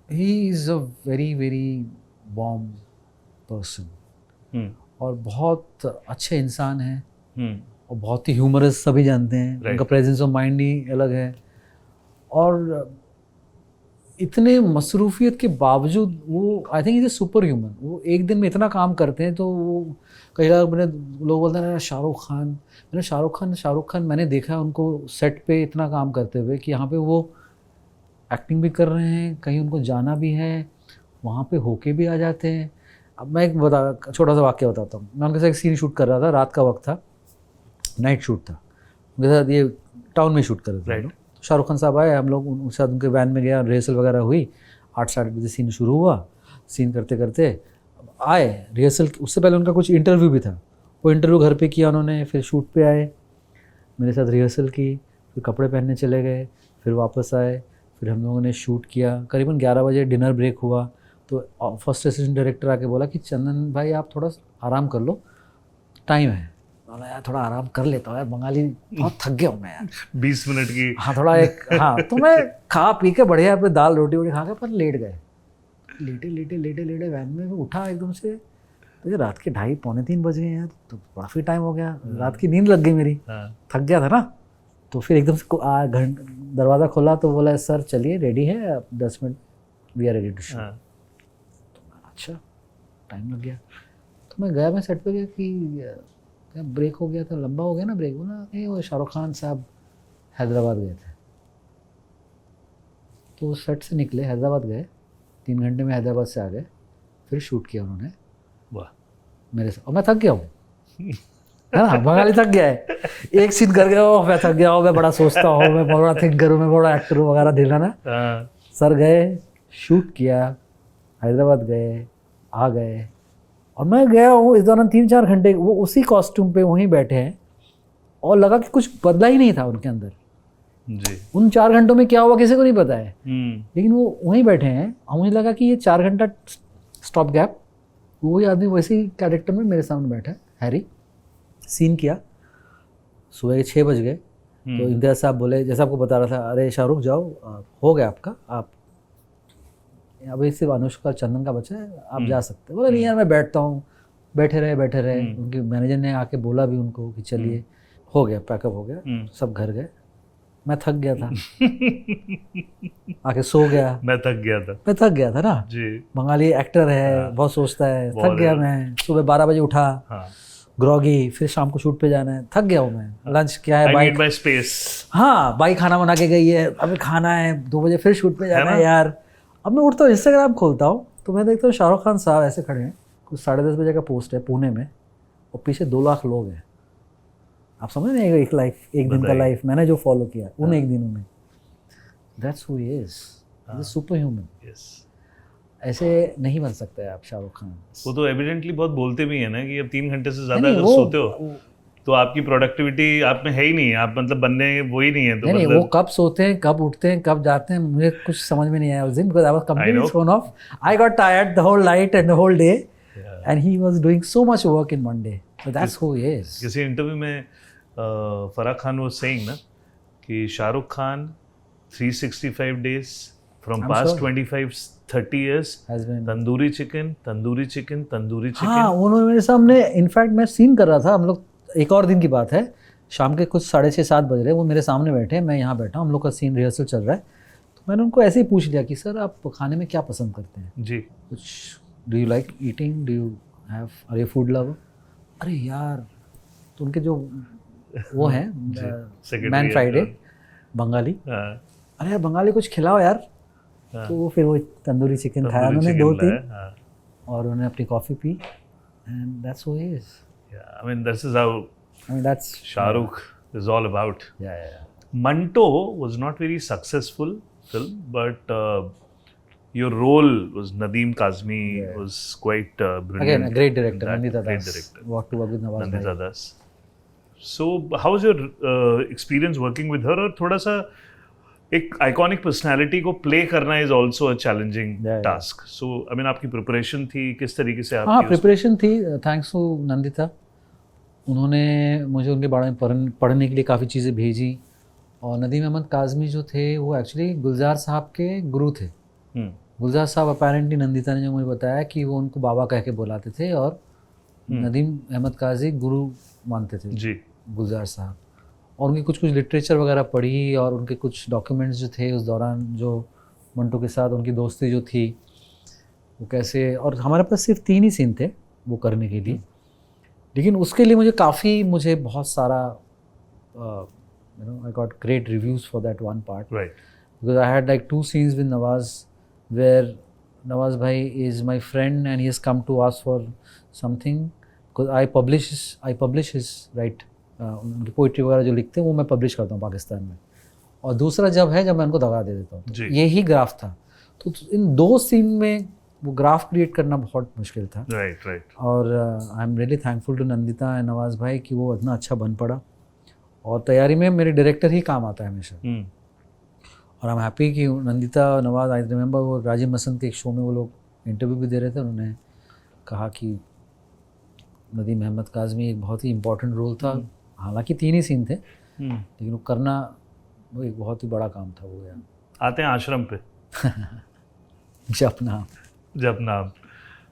he is a very very warm person, और बहुत अच्छे इंसान हैं, और बहुत ही ह्यूमरस, सभी जानते हैं, उनका प्रेजेंस ऑफ माइंड ही अलग है। और इतने मसरूफियत के बावजूद वो I think is super human. वो एक दिन में इतना काम करते हैं। तो वो कई बार मैंने लोग बोलते हैं शाहरुख खान मैंने देखा है उनको सेट पे इतना काम करते हुए कि यहाँ पे वो एक्टिंग भी कर रहे हैं, कहीं उनको जाना भी है, वहाँ पे होके भी आ जाते हैं। अब मैं एक छोटा सा वाक्य बताता हूँ। मैं उनके साथ एक सीन शूट कर रहा था, रात का वक्त था, नाइट शूट था, उनके साथ ये टाउन में शूट कर रहे थे हम लोग। तो शाहरुख खान साहब आए, हम लोग उनके साथ उनके वैन में गया, रिहर्सल वगैरह हुई, 8-8 बजे सीन शुरू हुआ। सीन करते करते आए रिहर्सल, उससे पहले उनका कुछ इंटरव्यू भी था, वो इंटरव्यू घर पे किया उन्होंने, फिर शूट पे आए, मेरे साथ रिहर्सल की, फिर कपड़े पहनने चले गए, फिर वापस आए, फिर हम लोगों ने शूट किया। करीबन 11 बजे डिनर ब्रेक हुआ तो फर्स्ट असिस्टेंट डायरेक्टर आके बोला कि चंदन भाई आप थोड़ा आराम कर लो, टाइम है। बोला यार थोड़ा आराम कर लेता हूँ यार, बंगाली बहुत थक गया हूँ मैं यार, 20 मिनट की। हाँ थोड़ा एक, हाँ तो मैं खा पी के बढ़िया पे दाल रोटी वोटी खा के पर लेट गए, लेटे वैन में उठा एकदम से, तो ये रात के 2:30-3 बज गए यार, तो काफ़ी टाइम हो गया, रात की नींद लग गई मेरी, थक गया था ना। तो फिर एकदम से दरवाज़ा खोला तो बोला सर चलिए रेडी है, अब 10 minute we are ready to shoot. तो अच्छा टाइम लग गया, तो मैं गया, मैं सेट पे गया कि क्या ब्रेक हो गया था, लंबा हो गया ना ब्रेक, बोला नहीं वो शाहरुख खान साहब हैदराबाद गए थे। तो सेट से निकले, हैदराबाद गए, 3 घंटे में हैदराबाद से आ गए, फिर शूट किया उन्होंने मेरे साथ। और मैं थक गया हूँ है ना, बंगाली थक गया है, एक सीन कर गया हो, मैं थक गया हूँ, मैं बड़ा सोचता हूँ, मैं बड़ा थिंकर हूँ, मैं बड़ा एक्टर हूँ वगैरह दिला ना। सर गए, शूट किया, हैदराबाद गए, आ गए, और मैं गया हूँ इस दौरान 3-4 घंटे वो उसी कॉस्ट्यूम पे वहीं बैठे हैं, और लगा कि कुछ बदला ही नहीं था उनके अंदर जी। उन 4 घंटों में क्या हुआ किसी को नहीं पता है, लेकिन वो वहीं बैठे हैं। और मुझे लगा कि ये 4 घंटा स्टॉप गैप, वही आदमी वैसे ही कैरेक्टर में मेरे सामने बैठा है, हैरी। सीन किया, सुबह के 6 बज गए, तो इम्तियाज साहब बोले, जैसा आपको बता रहा था, अरे शाहरुख जाओ, हो गया आपका, आप अभी सिर्फ अनुष्का चंदन का बचा है, आप जा सकते। बोले नहीं यार मैं बैठता हूँ, बैठे रहे। उनके मैनेजर ने आके बोला भी उनको कि चलिए, हो गया, पैकअप हो गया, सब घर गए। मैं थक गया था आके सो गया, मैं थक गया था ना जी। बंगाली एक्टर है, बहुत सोचता है, थक गया मैं। सुबह 12 बजे उठा, ग्रॉगी, फिर शाम को शूट पे जाना है, थक गया हूँ मैं। लंच क्या है, बाइक, हाँ बाइक खाना बना के गई है, अभी खाना है, 2 बजे फिर शूट पे जाना है यार। अब मैं उठता हूँ, इंस्टाग्राम खोलता हूँ, तो मैं देखता हूँ शाहरुख खान साहब ऐसे खड़े हैं, कुछ 10:30 बजे का पोस्ट है पुणे में, और पीछे 2 लाख लोग हैं। आप समझ नहीं, एक दिन का लाइफ मैंने जो फॉलो किया उन एक दिनों में, that's who he is, super human. ऐसे नहीं बन सकते आप शाहरुख खान। वो तो एविडेंटली बहुत बोलते भी हैं ना कि अब 3 घंटे से ज्यादा अगर सोते हो तो आपकी प्रोडक्टिविटी आप में है ही नहीं, आप मतलब बनने वो ही नहीं है। तो नहीं, वो कब सोते हैं, कब उठते हैं, कब जाते हैं, मुझे कुछ समझ में नहीं आया उस दिन, because I was completely thrown off. I got tired the whole night and the whole day, and he was doing so much work in one day, so that's who he is. किसी interview में Farah Khan was saying ना कि Shahrukh Khan 365 days from past 25-30 years tandoori chicken. हाँ, उन्होंने मेरे सामने, in fact मैं scene कर रहा था, हम लोग, एक और दिन की बात है, शाम के कुछ 6:30-7 बज रहे, वो मेरे सामने बैठे, मैं यहाँ बैठा, हम लोग का सीन रिहर्सल चल रहा है। तो मैंने उनको ऐसे ही पूछ लिया कि सर आप खाने में क्या पसंद करते हैं जी, कुछ, do you like eating, do you have, are you food lover? अरे यार, तो उनके जो वो हैं मैन फ्राइडे बंगाली, अरे यार बंगाली कुछ खिलाओ यार। तो फिर वो तंदूरी चिकन खाया उन्होंने 2-3, और उन्होंने अपनी coffee P, and that's who he is. I mean that's Shahrukh is all about. Yeah. Manto was not very successful film, but your role was Nadeem Kazmi was quite brilliant. Again, a great director, Nandita great Das. director. Worked to work with Nandita Das. So how was your experience working with her? और थोड़ा सा एक iconic personality को play करना is also a challenging task. So I mean आपकी preparation थी किस तरीके से? हाँ, प्रिपरेशन थी, थैंक्स टू नंदिता। उन्होंने मुझे उनके बारे में पढ़ने के लिए काफ़ी चीज़ें भेजी। और नदीम अहमद काज़मी जो थे वो एक्चुअली गुलजार साहब के गुरु थे। गुलजार साहब अपेरेंटली, नंदिता ने जो मुझे बताया कि वो उनको बाबा कह के बुलाते थे, और नदीम अहमद काज़ी गुरु मानते थे जी गुलजार साहब। और उनकी कुछ लिटरेचर वगैरह पढ़ी, और उनके कुछ डॉक्यूमेंट्स जो थे उस दौरान जो मंटू के साथ उनकी दोस्ती जो थी वो कैसे, और हमारे पास सिर्फ 3 ही सीन थे वो करने के लिए, लेकिन उसके लिए मुझे बहुत सारा I got great reviews for that one part. Right. Because I had like 2 scenes with Nawaz where Nawaz bhai is my friend and he has come to ask for something because I publish his right उनकी poetry वगैरह जो लिखते हैं वो मैं publish करता हूँ पाकिस्तान में, और दूसरा जब मैं उनको दगा दे देता हूँ, यही ग्राफ था। तो इन 2 सीन में वो ग्राफ क्रिएट करना बहुत मुश्किल था। राइट। और I am really thankful to Nandita and Nawaz भाई कि वो इतना अच्छा बन पड़ा, और तैयारी में मेरे डायरेक्टर ही काम आता है हमेशा। और आई एम हैप्पी कि नंदिता नवाज, आई रिमेंबर वो राजीव मसंद के एक शो में वो लोग इंटरव्यू भी दे रहे थे, उन्होंने कहा कि नदीम अहमद काज़मी एक बहुत ही इम्पोर्टेंट रोल था, हालांकि 3 ही सीन थे लेकिन वो करना वो एक बहुत ही बड़ा काम था। वो यार आते हैं आश्रम पे। जब नाम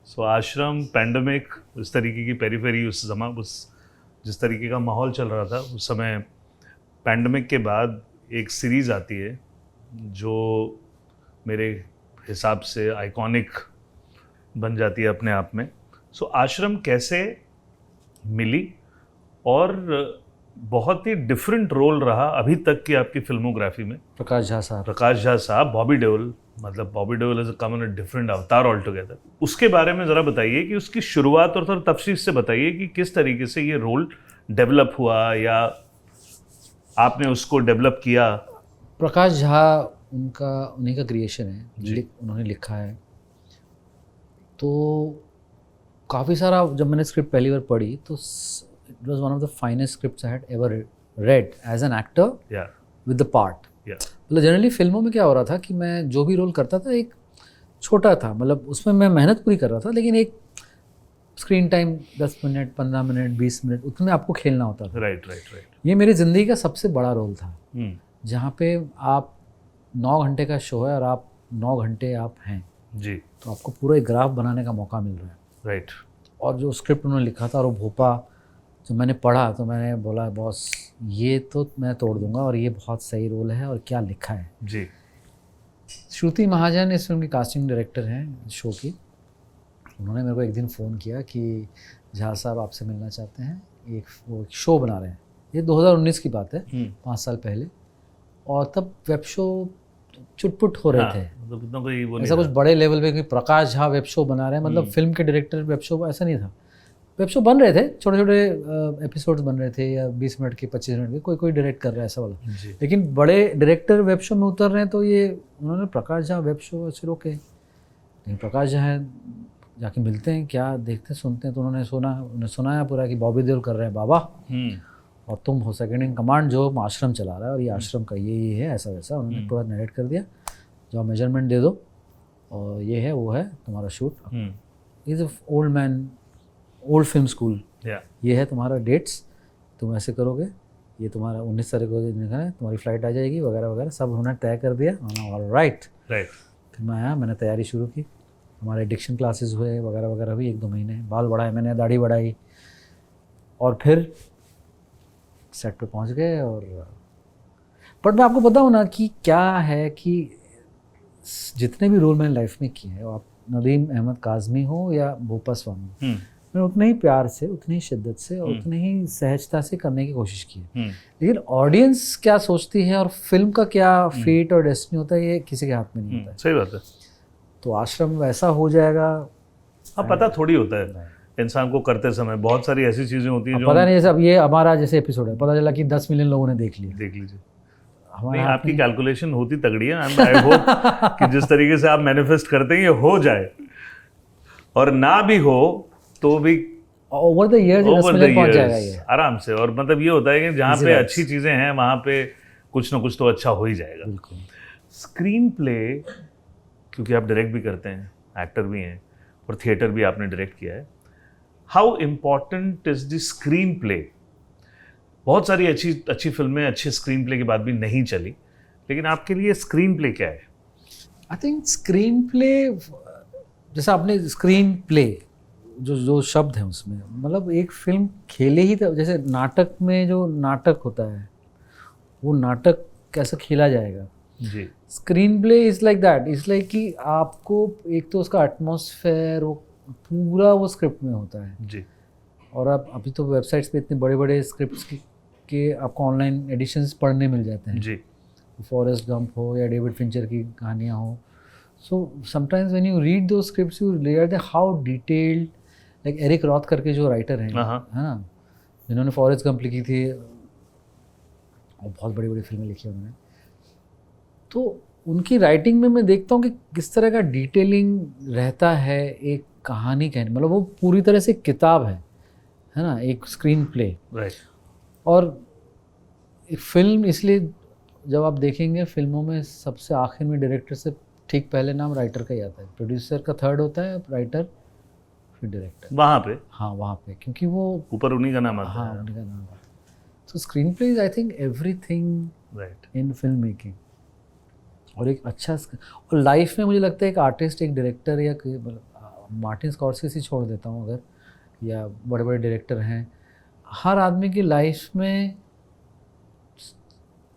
सो आश्रम, पैंडमिक, उस तरीके की पेरीफेरी, उस जिस तरीके का माहौल चल रहा था उस समय, पैंडमिक के बाद एक सीरीज़ आती है जो मेरे हिसाब से आइकॉनिक बन जाती है अपने आप में। सो आश्रम कैसे मिली और बहुत ही डिफरेंट रोल रहा अभी तक की आपकी फिल्मोग्राफी में। प्रकाश झा साहब, बॉबी देओल, मतलब Bobby Deol is come in a different अवतार ऑल टुगेदर। उसके बारे में ज़रा बताइए कि उसकी शुरुआत, और थोड़ा तफसील से बताइए कि किस तरीके से ये रोल डेवलप हुआ या आपने उसको डेवलप किया। प्रकाश झा उन्हीं का क्रिएशन है, उन्होंने लिखा है। तो काफ़ी सारा, जब मैंने स्क्रिप्ट पहली बार पढ़ी तो it was one of the finest scripts I had ever read as an actor with the part. मतलब जनरली फिल्मों में क्या हो रहा था कि मैं जो भी रोल करता था एक छोटा था, मतलब उसमें मैं मेहनत पूरी कर रहा था, लेकिन एक screen time 10 minute, 15 minute, 20 minute, उतने आपको खेलना होता था। राइट। ये मेरी ज़िंदगी का सबसे बड़ा रोल था, जहाँ पे आप 9 घंटे का शो है और आप 9 घंटे आप हैं जी, तो आपको पूरा एक ग्राफ बनाने का मौका मिल रहा है। राइट। और जो स्क्रिप्ट उन्होंने लिखा था और वो भोपा जब मैंने पढ़ा तो मैंने बोला बॉस ये तो मैं तोड़ दूंगा, और ये बहुत सही रोल है और क्या लिखा है जी। श्रुति महाजन इस फिल्म की कास्टिंग डायरेक्टर हैं शो की, उन्होंने मेरे को एक दिन फ़ोन किया कि झा साहब आपसे मिलना चाहते हैं, वो एक शो बना रहे हैं। ये 2019 की बात है, 5 साल पहले, और तब वेब शो चुटपुट हो रहे थे, मतलब ऐसा कुछ बड़े लेवल पे कि प्रकाश झा वेब शो बना रहे हैं, मतलब फिल्म के डायरेक्टर वेब शो, ऐसा नहीं था। वेब शो बन रहे थे, छोटे छोटे एपिसोड्स बन रहे थे, या 20 मिनट के, 25 मिनट के, कोई डायरेक्ट कर रहा है ऐसा वाला, लेकिन बड़े डायरेक्टर वेब शो में उतर रहे हैं। तो ये उन्होंने प्रकाश झा वेब शो ऐसे रोके, लेकिन प्रकाश झा है जाके मिलते हैं, क्या देखते सुनते हैं। तो उन्होंने सुनाया पूरा कि बॉबी देओल कर रहे हैं बाबा, और तुम हो सेकंड इन कमांड जो आश्रम चला रहा है, और ये आश्रम का ये है ऐसा वैसा, उन्होंने पूरा नरेट कर दिया, जो मेजरमेंट दे दो और ये है वो है तुम्हारा shoot, is old man, old film school, ये है तुम्हारा डेट्स, तुम ऐसे करोगे, ये तुम्हारा 19 तारीख को निकलना है, तुम्हारी फ्लाइट आ जाएगी वगैरह वगैरह, सब उन्होंने तय कर दिया। राइट। फिर मैं आया, मैंने तैयारी शुरू की, हमारे एडिक्शन क्लासेस हुए वगैरह वगैरह हुई, 1-2 महीने, बाल बढ़ाए मैंने, दाढ़ी बढ़ाई, और फिर सेट पे पहुंच गए। और बट मैं आपको बताऊं ना कि क्या है कि जितने भी रोल मैंने लाइफ में किए हैं, आप नदीम अहमद काज़मी हो या भोपा स्वामी, मैंने उतने ही प्यार से, उतनी ही शिद्दत से और उतनी ही सहजता से करने की कोशिश की है। लेकिन ऑडियंस क्या सोचती है और फिल्म का क्या फेट और डेस्टिनी होता है, ये किसी के हाथ में नहीं होता है। सही बात है। तो आश्रम वैसा हो जाएगा, हाँ, पता थोड़ी होता है इंसान को करते समय, बहुत सारी ऐसी चीजें होती हैं जो पता नहीं। जैसे अब ये हमारा जैसे एपिसोड है, पता चला कि 10 मिलियन लोगों ने देख लीजिए। नहीं, आपकी कैलकुलेशन होती तगड़ी है। आई होप कि जिस तरीके से आप मैनिफेस्ट करते हैं ये हो जाए, और ना भी हो तो भी ओवर द इयर्स पहुंच जाएगा ये आराम से। और मतलब ये होता है कि जहाँ पे अच्छी चीजें हैं वहाँ पे कुछ ना कुछ तो अच्छा हो ही जाएगा। बिल्कुल। स्क्रीन प्ले, क्योंकि आप डायरेक्ट भी करते हैं, एक्टर भी हैं, और थिएटर भी आपने डायरेक्ट किया है, how important is the screen play? बहुत सारी अच्छी फिल्में अच्छे स्क्रीन प्ले के बाद भी नहीं चली, लेकिन आपके लिए स्क्रीन प्ले क्या है? आई थिंक स्क्रीन प्ले, जैसा आपने स्क्रीन प्ले जो शब्द है उसमें, मतलब एक फिल्म खेले ही, जैसे नाटक में जो नाटक होता है वो नाटक कैसे खेला जाएगा, जी screenplay is like that, is like कि आपको एक तो उसका एटमॉस्फेयर वो पूरा वो स्क्रिप्ट में होता है। जी और आप अभी तो वेबसाइट्स पे इतने बड़े बड़े स्क्रिप्ट्स के आपको ऑनलाइन एडिशंस पढ़ने मिल जाते हैं, जी फॉरेस्ट गंप हो या डेविड फिंचर की कहानियाँ हो। So sometimes when you read those scripts you realize how detailed, like Eric Roth करके जो राइटर हैं, हाँ। है ना, जिन्होंने फॉरेस्ट गंप लिखी थी और बहुत बड़ी बड़ी फिल्में लिखी उन्होंने, तो उनकी राइटिंग में मैं देखता हूँ कि किस तरह का डिटेलिंग रहता है एक कहानी कहने, मतलब वो पूरी तरह से किताब है ना, एक स्क्रीन प्ले। राइट। और एक फिल्म इसलिए जब आप देखेंगे फिल्मों में सबसे आखिर में डायरेक्टर से ठीक पहले नाम राइटर का ही आता है, प्रोड्यूसर का थर्ड होता है, राइटर फिर डायरेक्टर। वहाँ पे हाँ वहाँ पे, क्योंकि वो ऊपर उन्हीं का नाम आता हाँ है। उनका नाम है। तो screen play is I think everything right. In film making. और एक अच्छा और लाइफ में मुझे लगता है एक आर्टिस्ट, एक डायरेक्टर या मार्टिन स्कॉर्सेज़ी छोड़ देता हूँ अगर, या बड़े बड़े डायरेक्टर हैं, हर आदमी की लाइफ में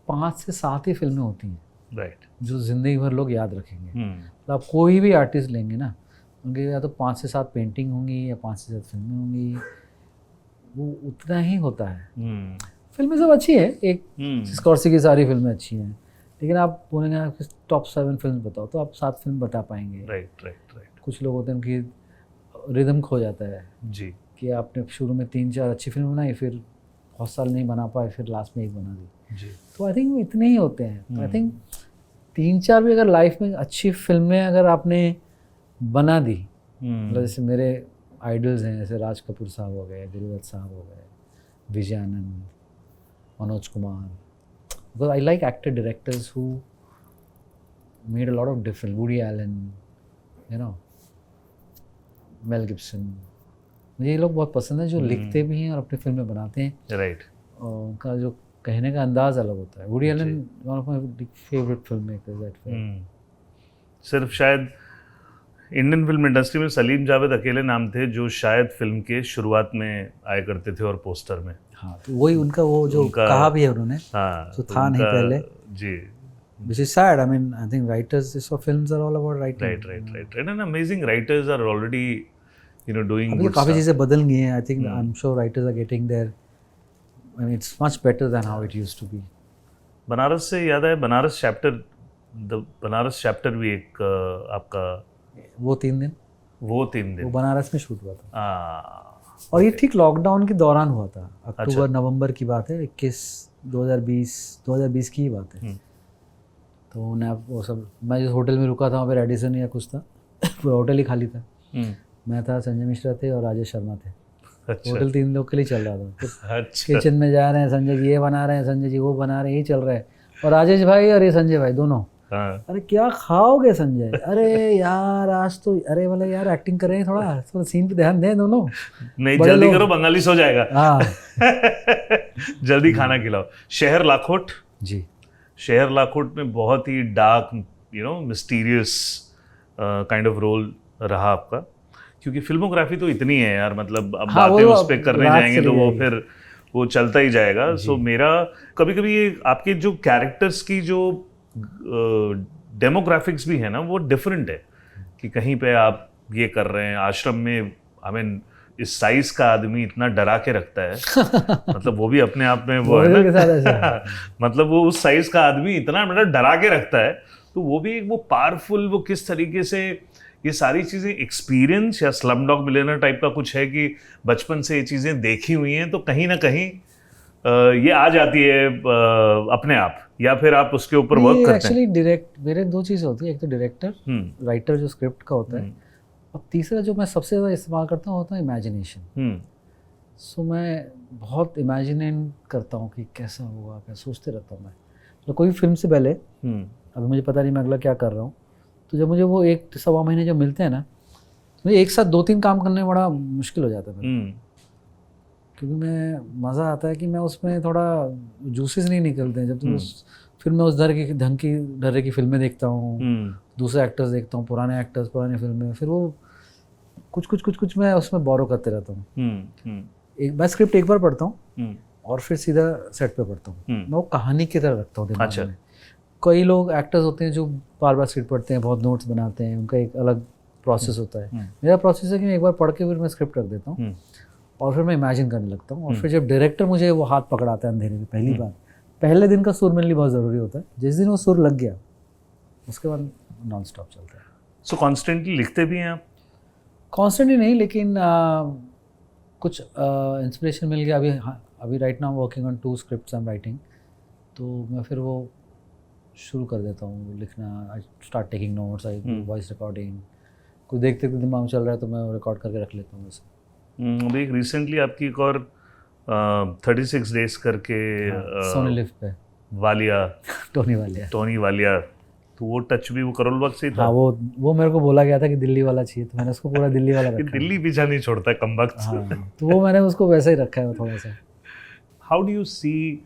5 से 7 ही फिल्में होती हैं राइट। जो ज़िंदगी भर लोग याद रखेंगे। तो आप कोई भी आर्टिस्ट लेंगे ना, उनके या तो 5 से 7 पेंटिंग होंगी या 5 से 7 फिल्में होंगी, वो उतना ही होता है। फिल्में सब अच्छी है, एक स्कॉर्सेज़ी की सारी फिल्में अच्छी हैं, लेकिन आप बोलेंगे आप टॉप 7 फिल्म बताओ तो आप 7 फिल्म बता पाएंगे। Right right right. कुछ लोग होते हैं उनकी रिदम खो जाता है जी। कि आपने शुरू में 3-4 अच्छी फिल्म बनाई, फिर बहुत साल नहीं बना पाए, फिर लास्ट में एक बना दी। जी। तो आई थिंक इतने ही होते हैं। आई थिंक 3-4 भी अगर लाइफ में अच्छी फिल्में अगर आपने बना दी, मतलब जैसे मेरे आइडल्स हैं, जैसे राज कपूर साहब हो गए, गुरुदत्त साहब हो गए, Vijay Anand, Manoj Kumar, because I like actor directors who made a lot of difference. Woody Allen, you know, Mel Gibson. मुझे ये लोग बहुत पसंद है जो लिखते भी हैं और अपनी फिल्में बनाते हैं। राइट। और उनका जो कहने का अंदाज अलग होता है। Woody Allen one of my favourite film makers that film. सिर्फ शायद इंडियन फिल्म इंडस्ट्री में सलीम जावेद अकेले नाम थे जो शायद फिल्म के शुरुआत में आया करते थे और पोस्टर में। हाँ, तो वही उनका वो जो कहा भी है उन्होंने, हाँ, जो था नहीं पहले जी, which is sad. I mean, I think writers, this for films are all about writing. right. And amazing writers are already, you know, doing अभी good काफ़ी stuff. चीज़ें बदल गई हैं। I think I'm sure writers are getting there. I mean, it's much better than how it used to be. Banaras से याद है, Banaras chapter भी एक आपका वो 3 दिन वो बनारस में शूट हुआ था। और okay. ये ठीक लॉकडाउन के दौरान हुआ था, अक्टूबर नवंबर की बात है, 2020 की ही बात है। तो वो सब, मैं जिस होटल में रुका था वहाँ पे रेडिसन या कुछ था, पूरा होटल ही खाली था। मैं था, संजय मिश्रा थे और राजेश शर्मा थे। अच्छा। होटल 3 लोग के लिए चल रहा था। तो अच्छा। किचन में जा रहे हैं, संजय जी ये बना रहे हैं, संजय जी वो बना रहे हैं, यही चल रहा है। और राजेश भाई और ये संजय भाई दोनों, अरे क्या खाओगे संजय, अरे यार आज तो, अरे बोले यार एक्टिंग कर रहे हैं, थोड़ा सीन पे ध्यान दें दोनों, नहीं जल्दी करो बंगाली सो जाएगा। हाँ जल्दी खाना खिलाओ। शहर लाखोट जी, शहर लाखोट में बहुत ही dark, you know, mysterious kind of role रहा आपका, क्योंकि फिल्मोग्राफी तो इतनी है यार, मतलब अब हाँ, बातें उस पर करने जाएंगे तो वो फिर वो चलता ही जाएगा। सो मेरा कभी कभी ये आपके जो कैरेक्टर्स की जो डेमोग्राफिक्स भी है ना, वो डिफरेंट है कि कहीं पे आप ये कर रहे हैं आश्रम में, आई मीन इस साइज का आदमी इतना डरा के रखता है मतलब वो भी अपने आप में वो है ना मतलब वो उस साइज का आदमी इतना मतलब डरा के रखता है, तो वो भी वो पावरफुल, वो किस तरीके से ये सारी चीज़ें एक्सपीरियंस या स्लम डॉग मिलियनेयर टाइप का कुछ है कि बचपन से ये चीज़ें देखी हुई हैं, तो कहीं ना कहीं ये आ जाती है अपने आप, या फिर आप उसके ऊपर वर्क करते हैं? एक्चुअली मेरे 2 चीज़ें होती है, एक तो डायरेक्टर, राइटर जो स्क्रिप्ट का होता है, और तीसरा जो मैं सबसे ज़्यादा इस्तेमाल करता हूँ होता है इमेजिनेशन। सो मैं बहुत इमेजिन करता हूँ कि कैसा होगा, क्या सोचते रहता हूँ मैं, तो कोई फिल्म से पहले अभी मुझे पता नहीं मैं अगला क्या कर रहा हूँ, तो जब मुझे वो 1-1.25 महीने जब मिलते हैं ना, तो मुझे एक साथ 2-3 काम करने में बड़ा मुश्किल हो जाता है, क्योंकि मैं मज़ा आता है कि मैं उसमें थोड़ा जूसेस नहीं निकलते हैं जब तुम फिर मैं उस ढर्रे की फिल्में देखता हूँ, दूसरे एक्टर्स देखता हूँ, पुराने एक्टर्स, पुरानी फिल्में, फिर वो कुछ मैं उसमें बोरो करते रहता हूँ। मैं स्क्रिप्ट एक बार पढ़ता हूँ और फिर सीधा सेट पे पढ़ता हूँ, मैं वो कहानी की तरह रखता हूँ दिमाग में। कई लोग एक्टर्स होते हैं जो बार बार स्क्रिप्ट पढ़ते हैं, बहुत नोट्स बनाते हैं, उनका एक अलग प्रोसेस होता है। मेरा प्रोसेस है कि मैं एक बार पढ़ के फिर मैं स्क्रिप्ट रख देता हूँ और फिर मैं इमेजिन करने लगता हूँ, और फिर जब डायरेक्टर मुझे वो हाथ पकड़ाता है अंधेरे में पहली बार, पहले दिन का सुर मेरे लिए बहुत ज़रूरी होता है। जिस दिन वो सुर लग गया उसके बाद नॉन स्टॉप चलता है। सो कॉन्स्टेंटली लिखते भी हैं आप? कॉन्स्टेंटली नहीं, लेकिन कुछ इंस्पिरेशन मिल गया। अभी right now working on 2 scripts I am writing, तो मैं फिर वो शुरू कर देता हूँ लिखना। I start taking notes, I voice recording, कुछ देखते देखते दिमाग में चल रहा है तो मैं रिकॉर्ड करके रख लेता हूँ वैसे। अभी रिसेंटली आपकी एक और 36 डेज करके सोनी लिव पे वालिया, टोनी वालिया, तो वो टच भी वो करोल वक्त से ही था। हाँ, वो मेरे को बोला गया था कि दिल्ली वाला चाहिए, तो मैंने उसको पूरा दिल्ली वाला रखा। दिल्ली पीछा नहीं छोड़ता कम वक्त। हाँ, तो वो मैंने उसको वैसे ही रखा है थोड़ा सा। हाउ डू यू सी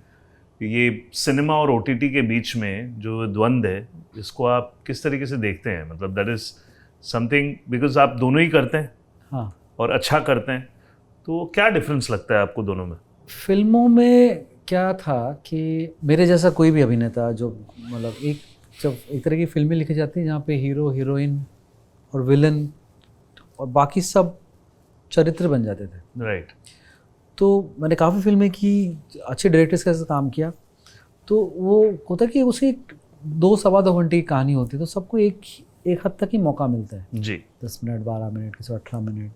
ये सिनेमा और ओटीटी के बीच में जो द्वंद्व है, इसको आप किस तरीके से देखते हैं? मतलब दैट इज समथिंग, बिकॉज आप दोनों ही करते हैं हाँ, और अच्छा करते हैं, तो क्या डिफरेंस लगता है आपको दोनों में? फिल्मों में क्या था कि मेरे जैसा कोई भी अभिनेता जो मतलब जब एक तरह की फिल्में लिखी जाती हैं जहाँ पे हीरो हीरोइन और विलन और बाकी सब चरित्र बन जाते थे, राइट। तो मैंने काफ़ी फिल्में की, अच्छे डायरेक्टर्स के साथ काम किया, तो वो होता कि उसे 2-2.25 घंटे की कहानी होती है, तो सबको एक हद तक ही मौका मिलता है जी। 10 मिनट, 12 मिनट, किसी 18 मिनट,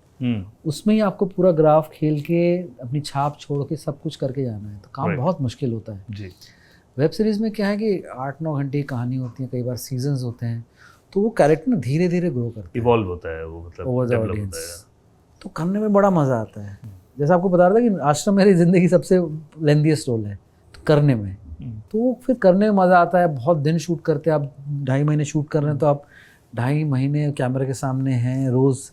उसमें ही आपको पूरा ग्राफ खेल के अपनी छाप छोड़ के सब कुछ करके जाना है, तो काम बहुत मुश्किल होता है जी। वेब सीरीज़ में क्या है कि 8-9 घंटे की कहानी होती है, कई बार सीजन्स होते हैं, तो वो कैरेक्टर ना धीरे धीरे ग्रो करता है, इवॉल्व होता है वो, मतलब ओवर द डेवलप ऑडियंस, होता है। तो करने में बड़ा मज़ा आता है। जैसे आपको बता रहा था कि आश्रम मेरी ज़िंदगी सबसे लेंथीएस्ट रोल है, तो करने में, तो फिर करने में मज़ा आता है। बहुत दिन शूट करते हैं आप, 2.5 महीने शूट कर रहे हैं, तो आप 2.5 महीने कैमरे के सामने हैं, रोज़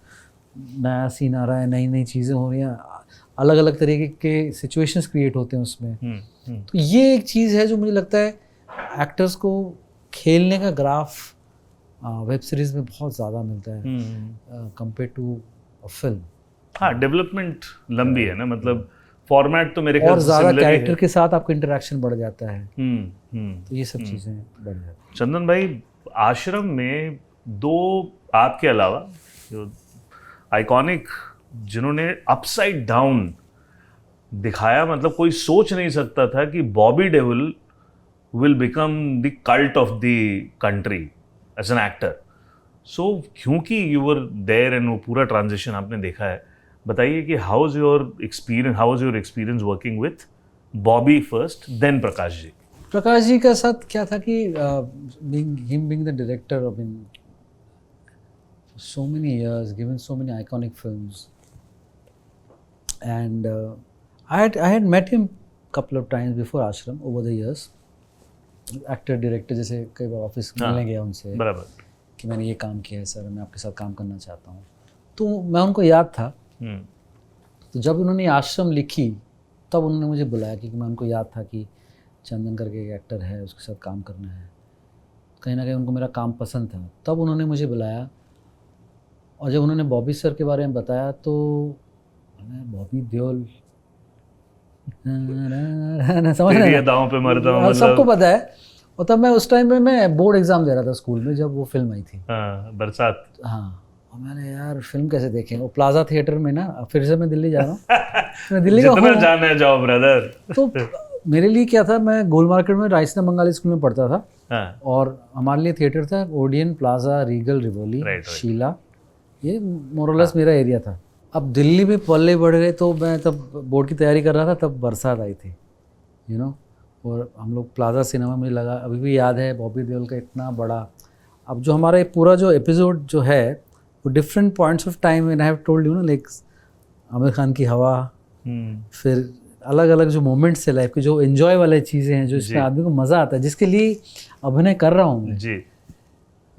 नया सीन आ रहा है, नई नई चीज़ें हो रही हैं, अलग अलग तरीके के सिचुएशंस क्रिएट होते हैं उसमें। तो ये एक चीज़ है जो मुझे लगता है एक्टर्स को खेलने का ग्राफ वेब सीरीज़ में बहुत ज़्यादा मिलता है कंपेयर टू अ फिल्म। हाँ, डेवलपमेंट लंबी है ना, मतलब फॉर्मेट तो मेरे ख्याल और से ज़्यादा similar ही कैरेक्टर है। के साथ आपका इंटरेक्शन बढ़ जाता है, हम्म। तो ये सब चीज़ें बढ़ जाती हैं। चंदन भाई, आश्रम में 2 आपके अलावा जो आइकॉनिक, जिन्होंने अपसाइड डाउन दिखाया, मतलब कोई सोच नहीं सकता था कि Bobby Deol will become the cult of the country as an actor. So क्योंकि यू वर देयर एंड वो पूरा ट्रांजिशन आपने देखा है, बताइए कि how is your experience working with Bobby first then Prakash ji? Prakash ji का साथ क्या था कि being the director of so many years, given so many iconic films, and I had met him couple of times before Ashram over the years. Actor director जैसे कई बार office मिलने गया उनसे, बराबर, कि मैंने ये काम किया है सर, मैं आपके साथ काम करना चाहता हूँ, तो मैं उनको याद था। तो जब उन्होंने आश्रम लिखी तब उन्होंने मुझे बुलाया, क्योंकि मैं उनको याद था कि चंदन करके एक एक्टर है, उसके साथ काम करना है, कहीं ना कहीं उनको मेरा काम पसंद था, तब उन्होंने मुझे बुलाया। और जब उन्होंने बॉबी सर के बारे में बताया तो बॉबी देओल समझ रहे हैं, दांव पे मरता हूं, मतलब सबको पता है। और तब मैं उस टाइम पे मैं बोर्ड एग्जाम दे रहा था स्कूल में जब वो फिल्म आई थी। बरसात। हाँ, और मैंने यार फिल्म कैसे देखें, वो प्लाजा थिएटर में ना, फिर से मैं दिल्ली जा रहा हूँ मैं दिल्ली का जितना हूँ। जाना है जाओ ब्रदर। तो मेरे लिए क्या था, मैं गोल मार्केट में राइसना बंगाली स्कूल में पढ़ता था, और हमारे लिए थिएटर था Odeon, Plaza, Regal, Rivoli, Sheela, ये मोरलेस मेरा एरिया था। अब दिल्ली में पल्ले बढ़ गए, तो मैं तब बोर्ड की तैयारी कर रहा था, तब बरसात आई थी, यू नो, और हम लोग प्लाजा सिनेमा, मुझे लगा अभी भी याद है बॉबी देओल का इतना बड़ा। अब जो हमारा पूरा जो एपिसोड जो है वो different points of time, and I have told you ना, लाइक आमिर खान की हवा, फिर अलग अलग जो मोमेंट्स है लाइफ के, जो एंजॉय वाले चीज़ें हैं, जो इसमें आदमी को मज़ा आता है, जिसके लिए अभिनय कर रहा हूँ मैं जी,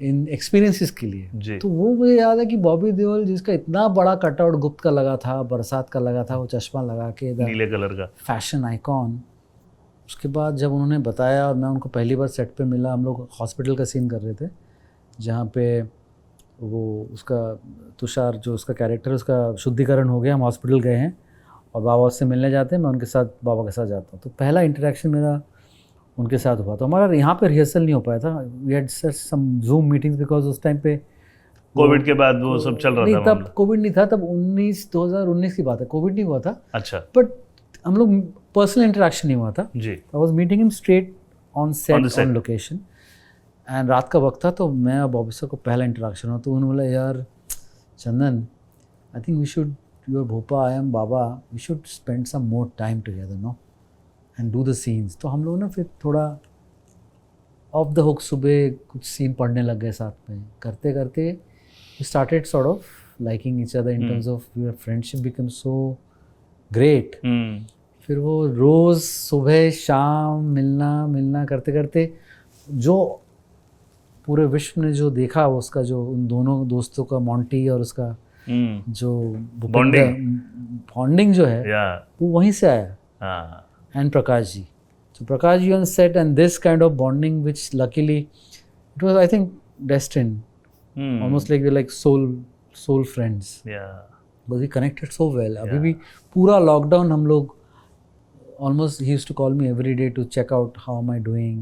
इन एक्सपीरियंसेस के लिए जी। तो वो मुझे याद है कि बॉबी देओल जिसका इतना बड़ा कटआउट गुप्त का लगा था, बरसात का लगा था, वो चश्मा लगा के, नीले कलर का फैशन आइकॉन। उसके बाद जब उन्होंने बताया और मैं उनको पहली बार सेट पे मिला, हम लोग हॉस्पिटल का सीन कर रहे थे, जहाँ पे वो उसका तुषार जो उसका कैरेक्टर, उसका शुद्धिकरण हो गया, हम हॉस्पिटल गए हैं और बाबा उससे मिलने जाते हैं, मैं उनके साथ, बाबा के साथ जाता हूँ। तो पहला इंटरेक्शन मेरा उनके साथ हुआ। तो हमारा यहाँ पे रिहर्सल नहीं हो पाया था, we had some Zoom meetings because उस टाइम पे कोविड के बाद वो सब चल रहा नहीं, था तब मामला। कोविड नहीं था, तब 2019 की बात है, कोविड नहीं हुआ था, अच्छा बट हम लोग पर्सनल इंटरेक्शन नहीं हुआ था। जी। I was meeting him straight on On the set, set. On location, and रात का वक्त था, तो मैं और बॉबी सर को पहला इंटरेक्शन हुआ, तो उन्होंने बोला यार Chandan, I think we should, you are Bhopa, I am Baba, we should spend some more time together no and do the scenes. तो हम लोग ना फिर थोड़ा ऑफ द हुक सुबह कुछ सीन पढ़ने लग गए साथ में, करते करते we started sort of liking each other in terms of your friendship became so great. फिर वो रोज़ सुबह शाम मिलना करते करते जो पूरे विश्व ने जो देखा, उसका जो उन दोनों दोस्तों का, मॉन्टी और उसका जो बॉन्डिंग जो है या वो वहीं से आया। हाँ and Prakash ji, so Prakash ji on set and this kind of bonding which luckily it was I think destined. Almost like we're like soul friends. या But we connected so well. अभी भी पूरा लॉकडाउन हम लोग almost he used to call me every day to check out how am I doing.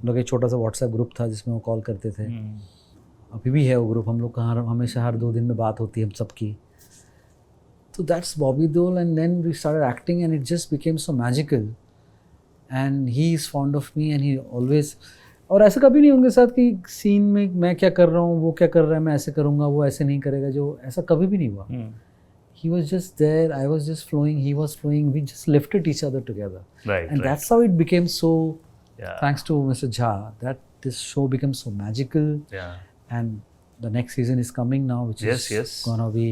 लोग एक छोटा सा व्हाट्सएप ग्रुप था जिसमें वो कॉल करते थे। अभी भी है वो ग्रुप, हम लोग का हमेशा हर 2 दिन में बात होती है हम सबकी। So that's Bobby Deol, and then we started acting and it just became so magical. And he is fond of me and he always, और ऐसा कभी नहीं उनके साथ कि सीन में मैं क्या कर रहा हूँ, वो क्या कर रहा है, मैं ऐसे करूँगा, वो ऐसे नहीं करेगा, जो ऐसा कभी भी नहीं हुआ। He was just there, I was just flowing, he was flowing, we just lifted each other together. Right, And right. that's how it became so, Yeah. thanks to Mr. Jha, that this show became so magical. Yeah. And the next season is coming now, which Yes, is yes. gonna be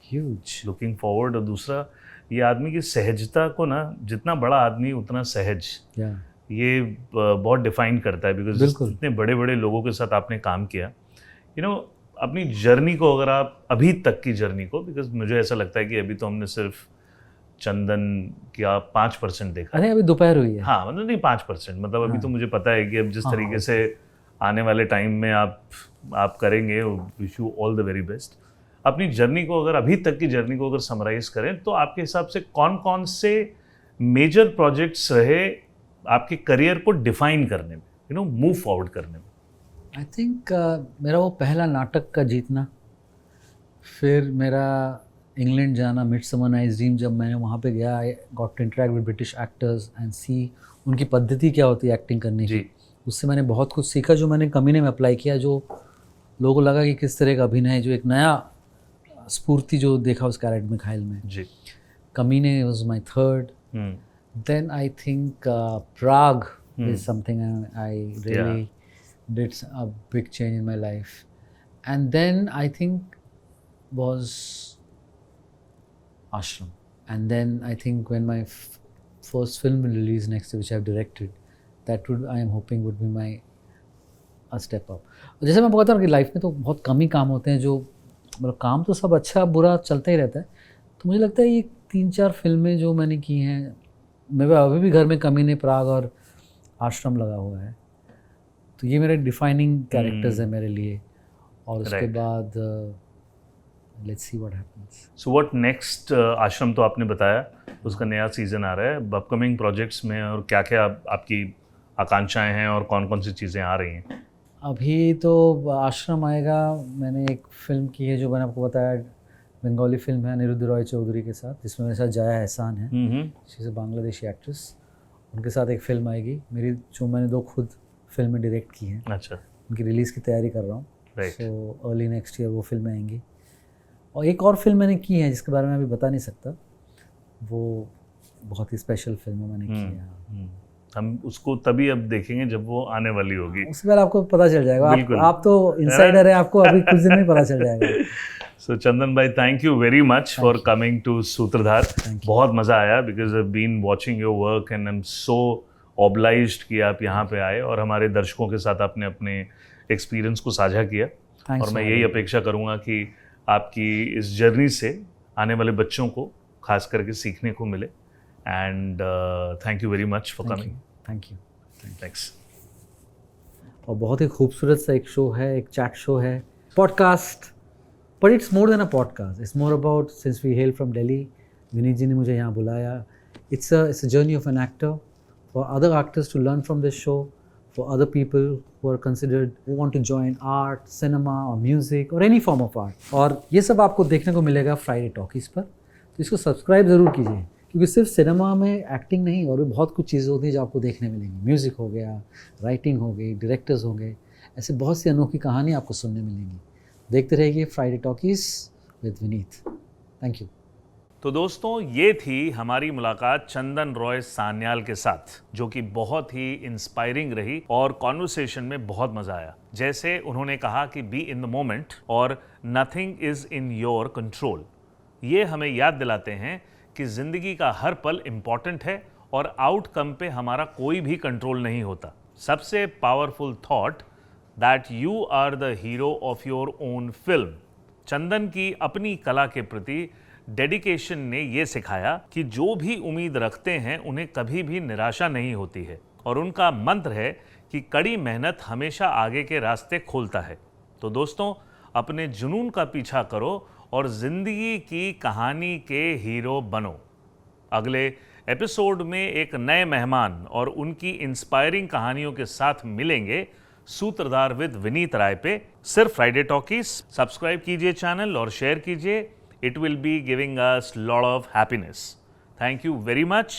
huge. Looking forward. और दूसरा, ये आदमी की सहजता को ना, जितना बड़ा आदमी उतना सहज, Yeah. ये बहुत डिफाइन करता है। बिकॉज बिल्कुल। इतने बड़े बड़े लोगों के साथ आपने काम किया, यू नो, अपनी जर्नी को, अगर आप अभी तक की जर्नी को, बिकॉज मुझे ऐसा लगता है कि अभी तो हमने सिर्फ चंदन का 5% देखा। अरे अभी दोपहर हुई है। हाँ, मतलब नहीं 5%, मतलब अभी तो मुझे पता है कि अब जिस तरीके से आने वाले टाइम में आप करेंगे, wish you all the very best. अपनी जर्नी को, अगर अभी तक की जर्नी को अगर समराइज करें, तो आपके हिसाब से कौन कौन से मेजर प्रोजेक्ट्स रहे आपके करियर को डिफाइन करने में, यू नो, मूव फॉरवर्ड करने में? आई थिंक मेरा वो पहला नाटक का जीतना, फिर मेरा इंग्लैंड जाना, मिडसमर नाइट्स ड्रीम, जब मैंने वहाँ पे गया, I got to interact with British actors and see उनकी पद्धति क्या होती है एक्टिंग करने की। उससे मैंने बहुत कुछ सीखा, जो मैंने कमीने में अप्लाई किया, जो लोगों को लगा कि किस तरह का अभिनय है, जो एक नया स्फूर्ति जो देखा उस कैरेक्टर में, खाइल में। जी। कमीने was my third. Then I think Prague is something I really did a big change in my life. And then I think was Ashram. And then I think when my first film will release next year, which I have directed, that would, I am hoping would be my a step up. जैसे मैं कहता हूँ कि life में तो बहुत कम ही काम होते हैं जो, मतलब काम तो सब अच्छा बुरा चलता ही रहता है। तो मुझे लगता है ये 3-4 फिल्में जो मैंने की हैं, मेरे अभी भी घर में कमीने, प्राग और आश्रम लगा हुआ है, तो ये मेरे डिफाइनिंग कैरेक्टर्स है मेरे लिए। और उसके बाद let's see what happens. So what next? आश्रम तो आपने बताया, उसका नया सीजन आ रहा है। अपकमिंग प्रोजेक्ट्स में और क्या क्या आपकी आकांक्षाएं हैं और कौन कौन सी चीज़ें आ रही हैं? अभी तो आश्रम आएगा, मैंने एक फिल्म की है जो मैंने आपको बताया, बंगाली फिल्म है अनिरुद्ध रॉय चौधरी के साथ, जिसमें मेरे साथ जया एहसान है, she is a Bangladeshi actress. उनके साथ एक फिल्म आएगी मेरी, जो मैंने 2 खुद फिल्में डायरेक्ट की हैं। अच्छा। उनकी रिलीज़ की तैयारी कर रहा हूँ। Right. So early next year वो फिल्में आएंगी। और एक और फिल्म मैंने की है जिसके बारे में अभी बता नहीं सकता, वो बहुत ही स्पेशल फिल्म मैंने की है। हम उसको तभी अब देखेंगे जब वो आने वाली होगी, उसके बाद आपको पता चल जाएगा। बिल्कुल। आप तो इनसाइडर हैं, आपको अभी कुछ दिन में पता चल जाएगा। So Chandan bhai, thank you very much for coming to Sutradhar. बहुत मज़ा आया, because I've been watching your work and I'm so obliged कि आप यहाँ पे आए और हमारे दर्शकों के साथ आपने अपने एक्सपीरियंस को साझा किया। और मैं यही अपेक्षा करूँगा कि आपकी इस जर्नी से आने वाले बच्चों को खास करके सीखने को मिले। And thank you very much for coming. Thank you. Thanks. और बहुत ही खूबसूरत सा एक शो है, एक चैट शो है, podcast, but it's more than a podcast, it's more about, since we hail from Delhi, Vineet ji ने मुझे यहाँ बुलाया, it's a journey of an actor for other actors to learn from this show, for other people who are considered who want to join art, cinema or music or any form of art. और ये सब आपको देखने को मिलेगा Friday talkies पर, तो इसको सब्सक्राइब ज़रूर कीजिए, क्योंकि सिर्फ सिनेमा में एक्टिंग नहीं और भी बहुत कुछ चीज़ें होती हैं जो आपको देखने मिलेंगी. म्यूज़िक हो गया, राइटिंग हो गई, डायरेक्टर्स हो गए, ऐसे बहुत सी अनोखी कहानी आपको सुनने मिलेंगी. देखते रहिए Friday talkies with Vineet. Thank you. तो दोस्तों, ये थी हमारी मुलाकात चंदन रॉय सान्याल के साथ, जो कि बहुत ही इंस्पायरिंग रही और कॉन्वर्सेशन में बहुत मजा आया. जैसे उन्होंने कहा कि बी इन द मोमेंट और nothing is in your control. ये हमें याद दिलाते हैं कि जिंदगी का हर पल इंपॉर्टेंट है और आउटकम पे हमारा कोई भी कंट्रोल नहीं होता. सबसे powerful thought, that you are the hero of your own film. Chandan की अपनी कला के प्रति डेडिकेशन ने ये सिखाया कि जो भी उम्मीद रखते हैं उन्हें कभी भी निराशा नहीं होती है, और उनका मंत्र है कि कड़ी मेहनत हमेशा आगे के रास्ते खोलता है. तो दोस्तों, अपने जुनून का पीछा करो और जिंदगी की कहानी के हीरो बनो. अगले एपिसोड में एक नए मेहमान और उनकी इंस्पायरिंग कहानियों के साथ मिलेंगे सूत्रधार विद विनीत राय पे, सिर्फ फ्राइडे टॉकीज. सब्सक्राइब कीजिए चैनल और शेयर कीजिए. It will be giving us lot of happiness. Thank you very much.